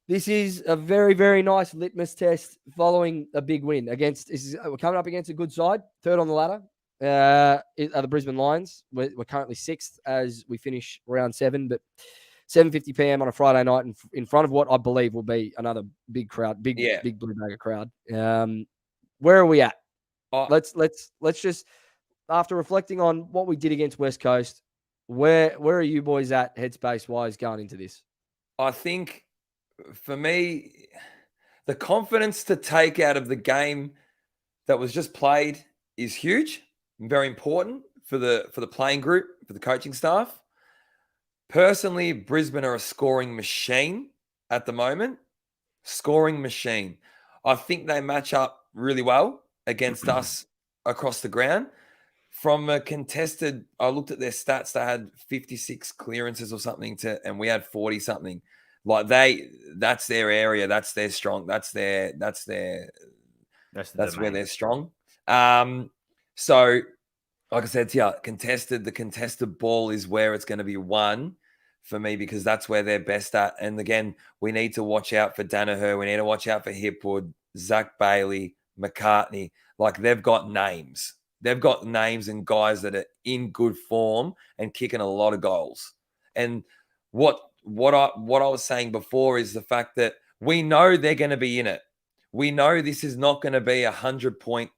This is a very, very nice litmus test following a big win we're coming up against a good side, third on the ladder. Are the Brisbane Lions. We're currently 6th as we finish round 7, but 7:50 p.m. on a Friday night in front of what I believe will be another big crowd, big Blue Bagger crowd. Where are we at? Let's just, after reflecting on what we did against West Coast, where are you boys at headspace wise going into this? I think for me, The confidence to take out of the game that was just played is huge, and very important for the playing group, for the coaching staff. Personally, Brisbane are a scoring machine at the moment. Scoring machine. I think they match up really well against us across the ground. From a contested, I looked at their stats. They had 56 clearances or something and we had 40 something. Like that's their area. That's their strong. That's where they're strong. So like I said to you, the contested ball is where it's going to be won for me because that's where they're best at. And again, we need to watch out for Danaher. We need to watch out for Hipwood, Zach Bailey, McCartney. Like they've got names. They've got names and guys that are in good form and kicking a lot of goals. And what I was saying before is the fact that we know they're going to be in it. We know this is not going to be 100-point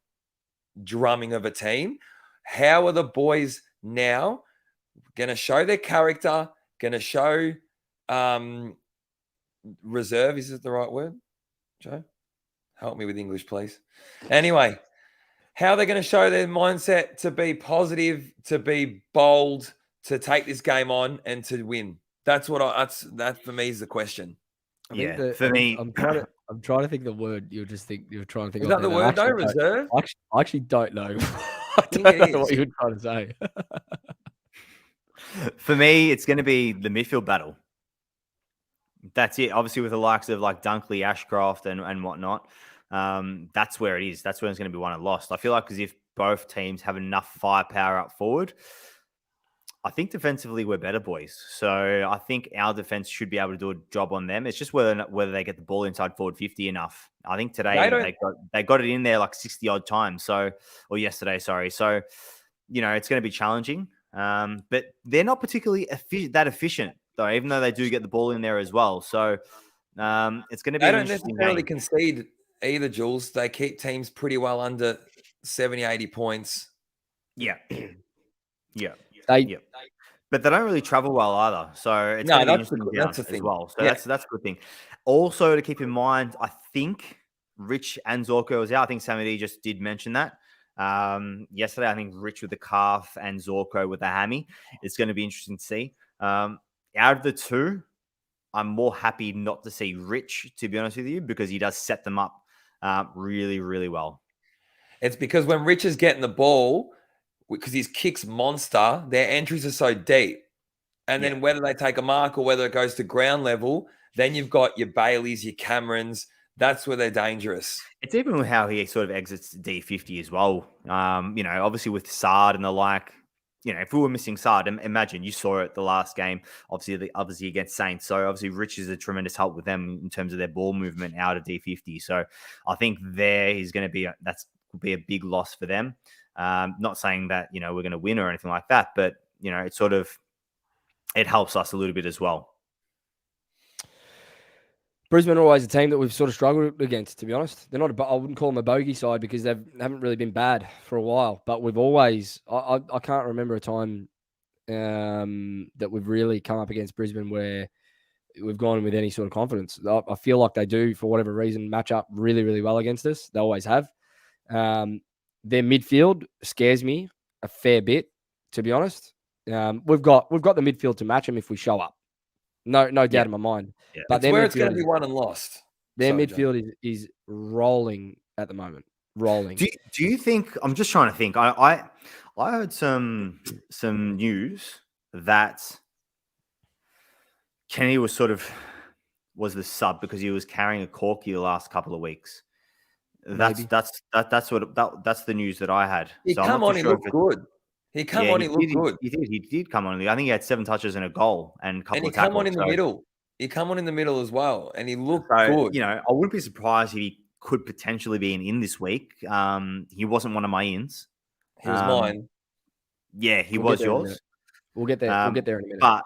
drumming of a team. How are the boys now going to show their character? Going to show reserve? Is it the right word, Joe? Help me with English, please. Anyway. How they're going to show their mindset to be positive, to be bold, to take this game on and to win. That for me is the question. For me, I'm trying to think the word. You're trying to think. Is that the word? No, reserve. I actually don't know. I don't know what you're trying to say. For me, it's going to be the midfield battle. That's it. Obviously, with the likes of like Dunkley, Ashcroft, and whatnot. That's where it is. That's where it's going to be won and lost. I feel like as if both teams have enough firepower up forward. I think defensively we're better, boys. So I think our defense should be able to do a job on them. It's just whether they get the ball inside forward 50 enough. I think today they got it in there like 60 odd times. Or yesterday, sorry. So, it's going to be challenging. But they're not particularly that efficient though, even though they do get the ball in there as well. So it's going to be. They don't necessarily concede either, Jules. They keep teams pretty well under 70, 80 points. Yeah. But they don't really travel well either. So it's that's a thing as well. So that's a good thing. Also to keep in mind, I think Rich and Zorko was out. I think Sammy D just did mention that. Yesterday, I think Rich with the calf and Zorko with the hammy. It's going to be interesting to see. Out of the two, I'm more happy not to see Rich, to be honest with you, because he does set them up really, really well. It's because when Rich is getting the ball, because his kick's monster, their entries are so deep. And then whether they take a mark or whether it goes to ground level, then you've got your Baileys, your Camerons. That's where they're dangerous. It's even how he sort of exits D50 as well. Obviously with Sard and the like, if we were missing Sard, imagine you saw it the last game, obviously against Saints. So obviously Rich is a tremendous help with them in terms of their ball movement out of D50. So I think that's going to be a big loss for them. Not saying that, we're going to win or anything like that, but, it helps us a little bit as well. Brisbane are always a team that we've sort of struggled against, to be honest. They're not, I wouldn't call them a bogey side because they haven't really been bad for a while, but we've always, I can't remember a time that we've really come up against Brisbane where we've gone with any sort of confidence. I feel like they do, for whatever reason, match up really, really well against us. They always have. Their midfield scares me a fair bit, to be honest. We've got the midfield to match them if we show up. No doubt in my mind. Yeah. But where it's going to be won and lost. Their midfield is rolling at the moment. Rolling. Do you think? I'm just trying to think. I heard some news that Kenny was the sub because he was carrying a corky the last couple of weeks. That's the news that I had. He looked good. He looked good. He did come on. I think he had 7 touches and a goal and a couple of tackles. And he come on in the middle. He come on in the middle as well, and he looked good. I wouldn't be surprised if he could potentially be an in this week. He wasn't one of my ins. He was mine. Yeah, he was yours. We'll get there. We'll get there in a minute. But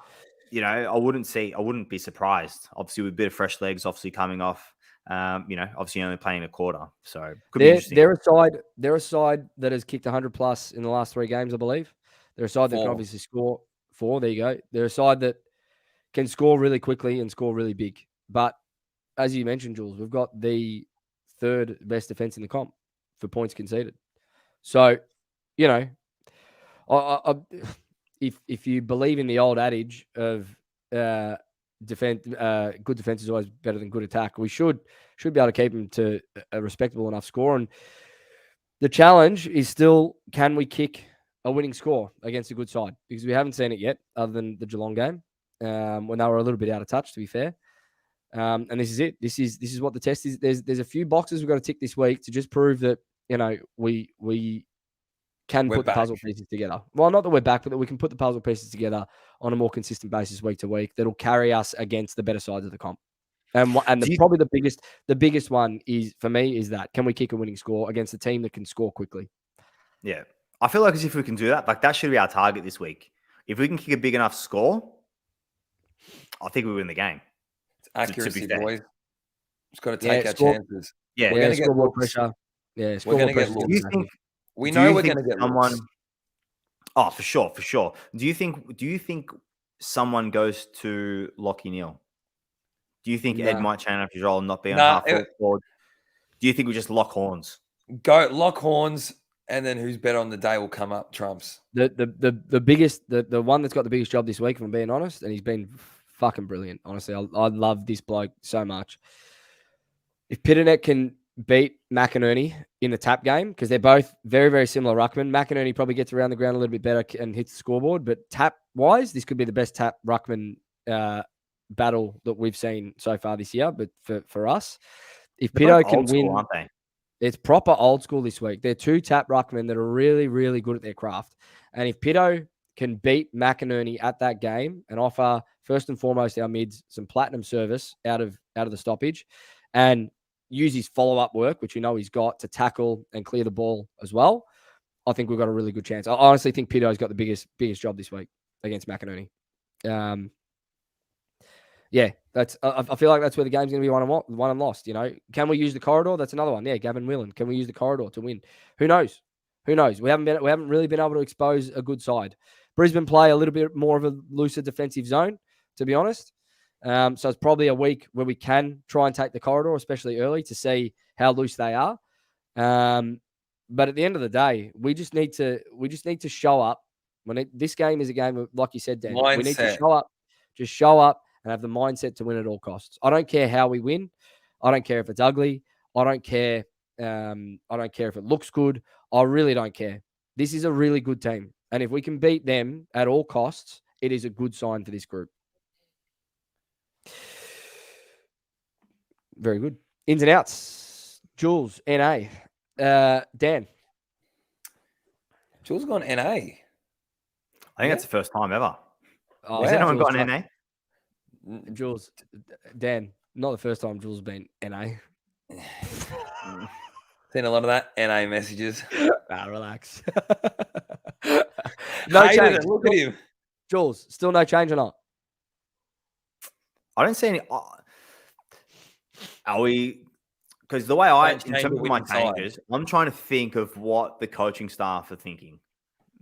I wouldn't be surprised. Obviously, with a bit of fresh legs, obviously coming off. Obviously only playing a quarter, so could be interesting. They're a side that has kicked 100 plus in the last 3 games, I believe. They're a side that can obviously score 4. There you go. They're a side that can score really quickly and score really big. But as you mentioned, Jules, we've got the third best defense in the comp for points conceded. So, you know, if you believe in the old adage of defense, good defense is always better than good attack, we should be able to keep them to a respectable enough score. And the challenge is still, can we kick a winning score against a good side? Because we haven't seen it yet, other than the Geelong game, when they were a little bit out of touch, to be fair. And this is it. This is what the test is. There's a few boxes we've got to tick this week to just prove that, you know, we can put the puzzle pieces together. Well, not that we're back, but that we can put the puzzle pieces together on a more consistent basis week to week that'll carry us against the better sides of the comp. And probably the biggest one is, for me, is that, can we kick a winning score against a team that can score quickly? Yeah. I feel like as if we can do that, like that should be our target this week. If we can kick a big enough score, I think we win the game. It's accuracy, fair. boys. Just got to take our score- chances. Yeah. We're going to get more looks. pressure. Yeah, We're going to get pressure. looks. Do you think? We do know you we're think going to get someone? looks. Oh, for sure. Do you think someone goes to Lockie Neal? Do you think Ed No. might change up his role and not be on Nah, half forward? Or do you think we just lock horns? Go lock horns, and then who's better on the day will come up trumps. The biggest, the one that's got the biggest job this week, if I'm being honest, and he's been fucking brilliant. Honestly, I love this bloke so much. If Pitternet can beat McInerney in the tap game, because they're both very, very similar ruckman. McInerney probably gets around the ground a little bit better and hits the scoreboard, but tap-wise, this could be the best tap ruckman battle that we've seen so far this year, but for us. If Pitto can win, aren't they? it's proper old school this week. They're two tap ruckmen that are really, really good at their craft. And if Pitto can beat McInerney at that game and offer, first and foremost, our mids some platinum service out of the stoppage, and use his follow-up work, which we know he's got, to tackle and clear the ball as well, I think we've got a really good chance. I honestly think Pitto's got the biggest job this week against McInerney. Yeah, I feel like that's where the game's going to be won and lost. You know, can we use the corridor? That's another one. Yeah, Gavin Whelan. Can we use the corridor to win? Who knows? We haven't really been able to expose a good side. Brisbane play a little bit more of a looser defensive zone, to be honest. So it's probably a week where we can try and take the corridor, especially early, to see how loose they are. But at the end of the day, we just need to show up. This game is a game of, like you said, Dan, we need to show up. Just show up and have the mindset to win at all costs. I don't care how we win. I don't care if it's ugly. I don't care. I don't care if it looks good. I really don't care. This is a really good team, and if we can beat them at all costs, it is a good sign for this group. Very good. Ins and outs. Jules, NA. Dan. Jules gone NA. I think that's the first time ever. Oh, Has anyone got an NA? Jules, Dan, not the first time Jules has been NA. Seen a lot of that NA messages. Nah, relax. No Hated change. it. Look at him. Jules, still no change or not? I don't see any. Are we? Because the way in terms of my changes, I'm trying to think of what the coaching staff are thinking.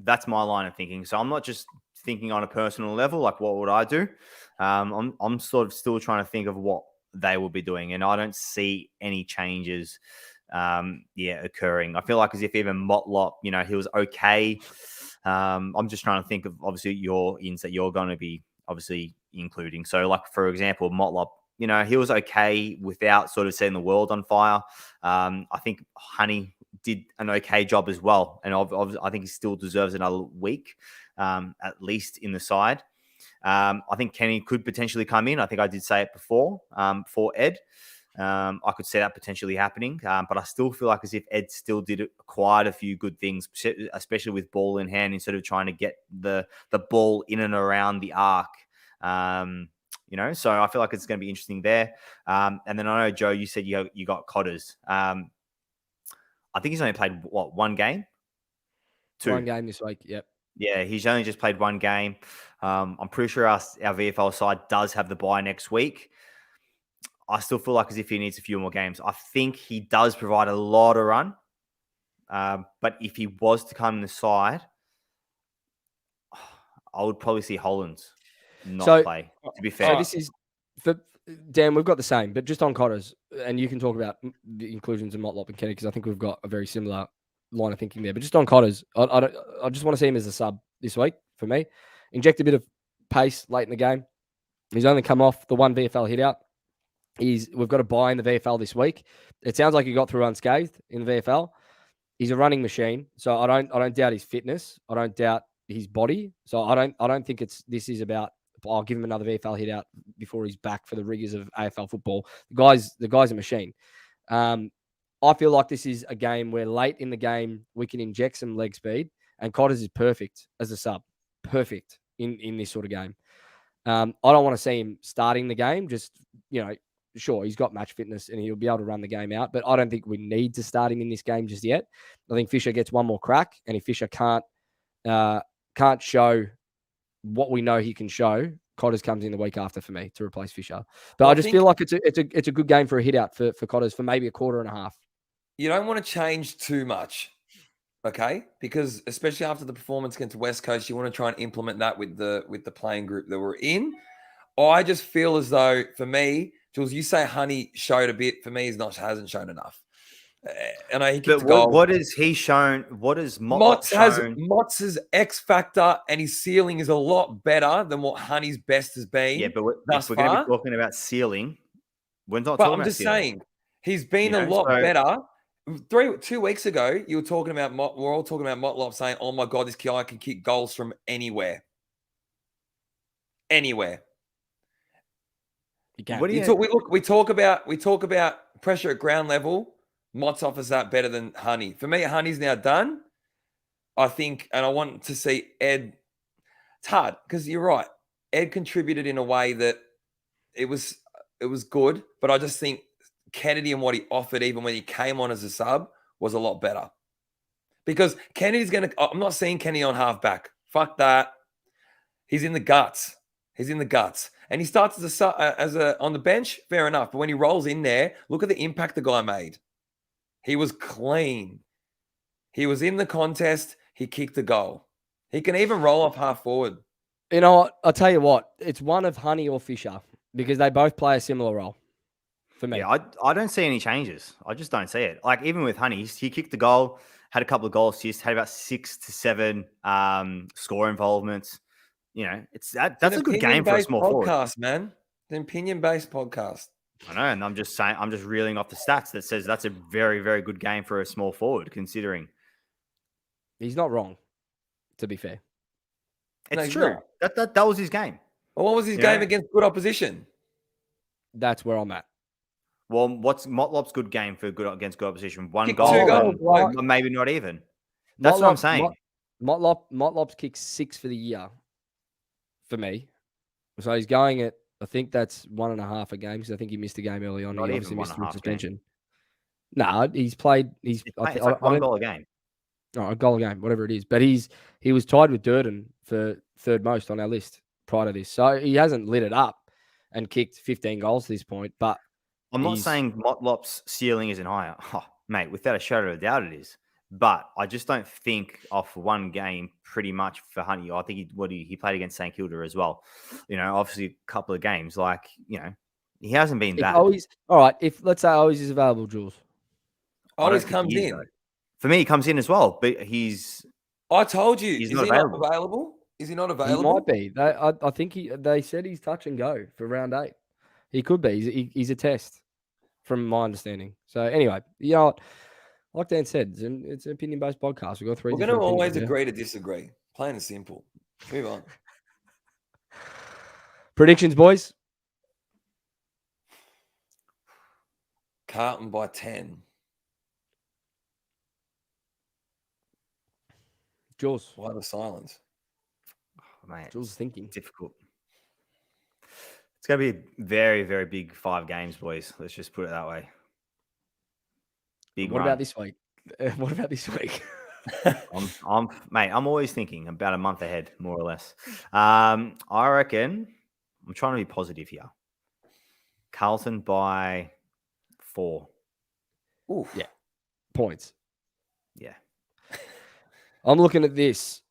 That's my line of thinking. So I'm not just thinking on a personal level, like what would I do? I'm sort of still trying to think of what they will be doing, and I don't see any changes occurring. I feel like as if even Motlop, he was okay. I'm just trying to think of obviously your ins that you're going to be obviously including. So like, for example, Motlop, he was okay without sort of setting the world on fire. I think Honey did an okay job as well. And I think he still deserves another week, at least in the side. I think Kenny could potentially come in. I think I did say it before, for Ed. I could see that potentially happening. But I still feel like as if Ed still did quite a few good things, especially with ball in hand, instead of trying to get the ball in and around the arc. So I feel like it's going to be interesting there. And then I know, Joe, you said you got Cotters. I think he's only played, one game? Two. One game this week, yep. Yeah, he's only just played one game. I'm pretty sure our VFL side does have the bye next week. I still feel like as if he needs a few more games. I think he does provide a lot of run. But if he was to come in the side, I would probably see Hollands not play, to be fair. So this is Dan, we've got the same, but just on Cotters, and you can talk about the inclusions of Motlop and Kenny because I think we've got a very similar line of thinking there. But just on Cotters, I just want to see him as a sub this week for me. Inject a bit of pace late in the game. He's only come off the one VFL hit out. We've got a buy in the VFL this week. It sounds like he got through unscathed in the VFL. He's a running machine, so I don't doubt his fitness. I don't doubt his body. So I don't think this is about I'll give him another VFL hit out before he's back for the rigors of AFL football. The guy's a machine. I feel like this is a game where late in the game we can inject some leg speed, and Cotters is perfect as a sub. Perfect in this sort of game. I don't want to see him starting the game. Just, sure, he's got match fitness and he'll be able to run the game out, but I don't think we need to start him in this game just yet. I think Fisher gets one more crack, and if Fisher can't show what we know he can show, Cotters comes in the week after for me to replace Fisher. But Well, I just feel like it's a good game for a hit out for Cotters for maybe a quarter and a half. You don't want to change too much, okay? Because especially after the performance against West Coast, you want to try and implement that with the playing group that we're in. I just feel as though, for me, Jules, you say Honey showed a bit. For me, hasn't shown enough. And he kicked a goal. What has he shown? What has Motlop shown? Mott's X factor and his ceiling is a lot better than what Honey's best has been. Yeah, but thus if we're going to far. be talking about ceiling, we're not But talking I'm about just ceiling. saying, he's been a lot better. 2 weeks ago, you were talking about we're all talking about Motlop saying, "Oh my God, this guy can kick goals from anywhere, anywhere." What do you We talk about pressure at ground level. Mott's offers that better than Honey. For me, Honey's now done. I think, and I want to see Ed. It's hard because you're right. Ed contributed in a way that it was good, but I just think Kennedy and what he offered, even when he came on as a sub, was a lot better. Because Kennedy's going to. I'm not seeing Kennedy on halfback. Fuck that. He's in the guts. And he starts as a on the bench. Fair enough. But when he rolls in there, look at the impact the guy made. He was clean. He was in the contest. He kicked the goal. He can even roll off half forward. You know what? I'll tell you what. It's one of Honey or Fisher because they both play a similar role for me. Yeah, I don't see any changes. I just don't see it. Like, even with Honey, he kicked the goal, had a couple of goal assists, had about 6 to 7 score involvements. That's a good game for a small forward. Podcast, man. It's an opinion-based podcast. I know, and I'm just reeling off the stats that says that's a very, very good game for a small forward, considering. He's not wrong, to be fair. It's true. That was his game. Well, what was his game against good opposition? That's where I'm at. Well, what's Motlop's good game for against good opposition? One Kick goal, 2 goals, or maybe not even. That's what I'm saying. Motlop's kicked 6 for the year for me. So he's going at, I think that's 1.5 a game because I think he missed a game early on. Not He even obviously missed through 1.5 suspension. No, he's played. It's like one goal a game. Oh, a goal a game, whatever it is. But he was tied with Durden for third most on our list prior to this. So he hasn't lit it up and kicked 15 goals to this point. But I'm not saying Motlop's ceiling isn't higher. Oh, mate, without a shadow of a doubt it is. But I just don't think off one game pretty much for Honey. I think he played against St Kilda as well. Obviously a couple of games. He hasn't been bad. All right, if let's say Owies is available, Jules. Always comes in. For me, he comes in as well, but he's. I told you. He's is not he available. not available? Is he not available? He might be. I think they said he's touch and go for round 8. He could be. He's a test, from my understanding. So anyway, like Dan said, it's an opinion-based podcast. We've got 3. We're going to always agree to disagree. Plain and simple. Move on. Predictions, boys. Carlton by 10. Jules. Why the silence? Oh, mate, Jules is thinking. Difficult. It's going to be a very, very big 5 games, boys. Let's just put it that way. Big What run. about this week? What about this week? I'm always thinking about a month ahead, more or less. I reckon I'm trying to be positive here. Carlton by 4. Oof. Yeah. Points. Yeah. I'm looking at this.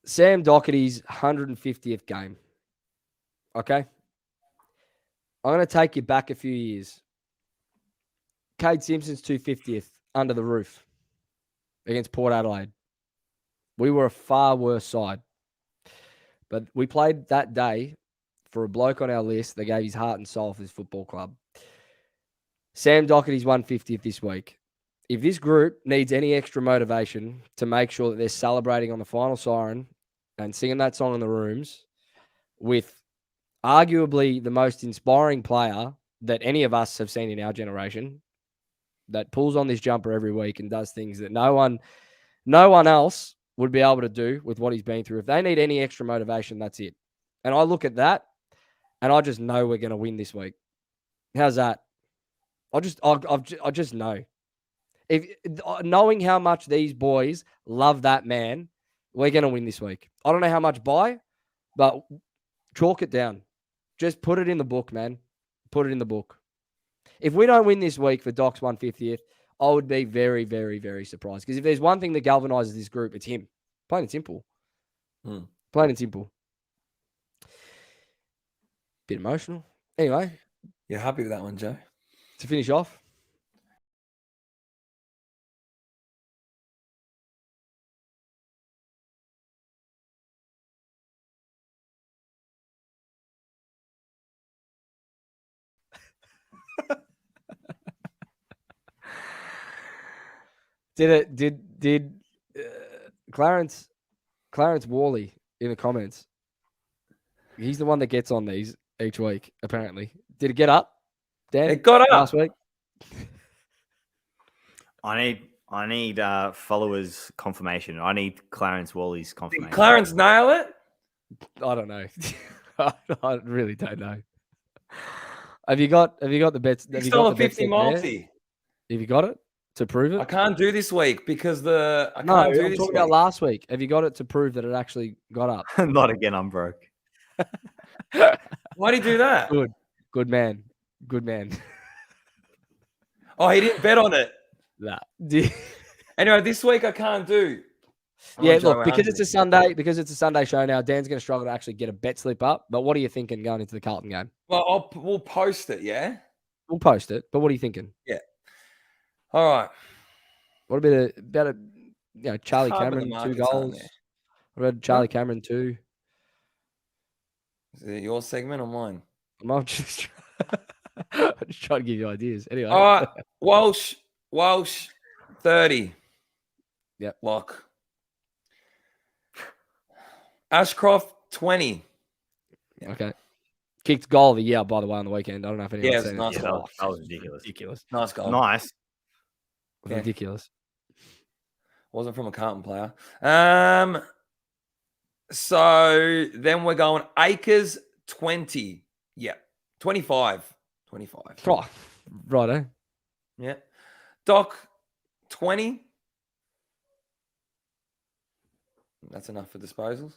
Sam Doherty's 150th game. Okay. I'm going to take you back a few years. Cade Simpson's 250th under the roof against Port Adelaide. We were a far worse side. But we played that day for a bloke on our list that gave his heart and soul for this football club. Sam Doherty's 150th this week. If this group needs any extra motivation to make sure that they're celebrating on the final siren and singing that song in the rooms with arguably the most inspiring player that any of us have seen in our generation, that pulls on this jumper every week and does things that no one else would be able to do with what he's been through. If they need any extra motivation, that's it. And I look at that and I just know we're going to win this week. How's that? I just know. If knowing how much these boys love that man, we're going to win this week. I don't know how much by, but chalk it down. Just put it in the book, man. Put it in the book. If we don't win this week for Doc's 150th, I would be very, very, very surprised. Because if there's one thing that galvanizes this group, it's him. Plain and simple. Plain and simple. Bit emotional. Anyway. You're happy with that one, Joe? To finish off. Did Clarence Worley in the comments? He's the one that gets on these each week, apparently. Did it get up, Dan? It got up last week. I need followers confirmation. I need Clarence Worley's confirmation. Did Clarence nail it? I don't know. I really don't know. Have you got the bets? Have you got the $6.50 multi. Have you got it to prove it? I can't do this week because I I'm can't do this talking week. about last week. Have you got it to prove that it actually got up? Not again. I'm broke. Why did he do that? Good man. Good man. Oh, he didn't bet on it. Nah. Anyway, this week I can't do. Yeah, look, because it's a Sunday show now, Dan's going to struggle to actually get a bet slip up. But what are you thinking going into the Carlton game? Well, we'll post it, yeah? We'll post it, but what are you thinking? Yeah. All right. What about Charlie Hub of the Cameron, 2 markets, aren't goals? there? What about Charlie Cameron, 2? Is it your segment or mine? I'm just trying to give you ideas. Anyway. All right. Walsh, 30. Yep. Lock. Ashcroft, 20. Okay. Kicked goal of the year, by the way, on the weekend. I don't know if anyone's Yeah, seen nice it. goal. That was ridiculous. Ridiculous. Nice goal. Nice. Yeah. Ridiculous. Wasn't from a Carlton player. So then we're going Acres, 20. Yeah. 25. Oh, righto. Yeah. Doc, 20. That's enough for disposals.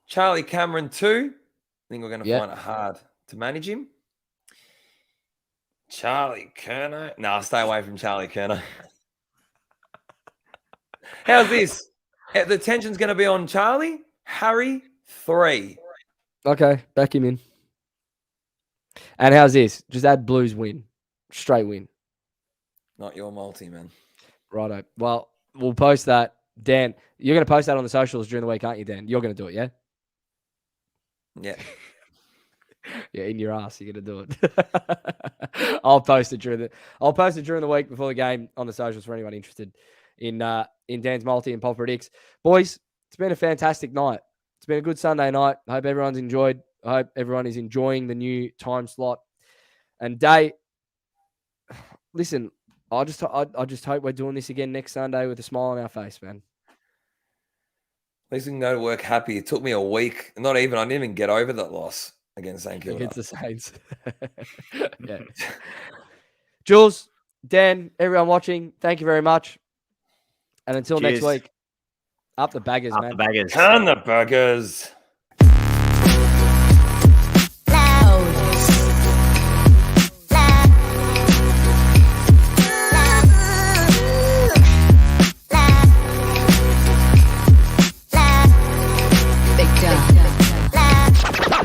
Charlie Cameron, 2. I think we're going to find it hard to manage him. Charlie Curnow. No, stay away from Charlie Curnow. How's this? The tension's going to be on Charlie. Harry, 3. Okay, back him in. And how's this? Just add Blues win. Straight win. Not your multi, man. Righto. Well, we'll post that. Dan, you're going to post that on the socials during the week, aren't you, Dan? You're going to do it, yeah? Yeah. Yeah, in your ass, you're going to do it. I'll post it during the week before the game on the socials for anyone interested in Dan's multi and Pop Predicts. Boys, it's been a fantastic night. It's been a good Sunday night. I hope everyone's enjoyed. I hope everyone is enjoying the new time slot. And Day, listen, I just hope we're doing this again next Sunday with a smile on our face, man. At least we can go to work happy. It took me a week. I didn't even get over that loss against St. Kilda. Against the Saints. Yeah. Jules, Dan, everyone watching, thank you very much. And until next Cheers. week, up the baggers, Up man. the baggers. Turn the burgers.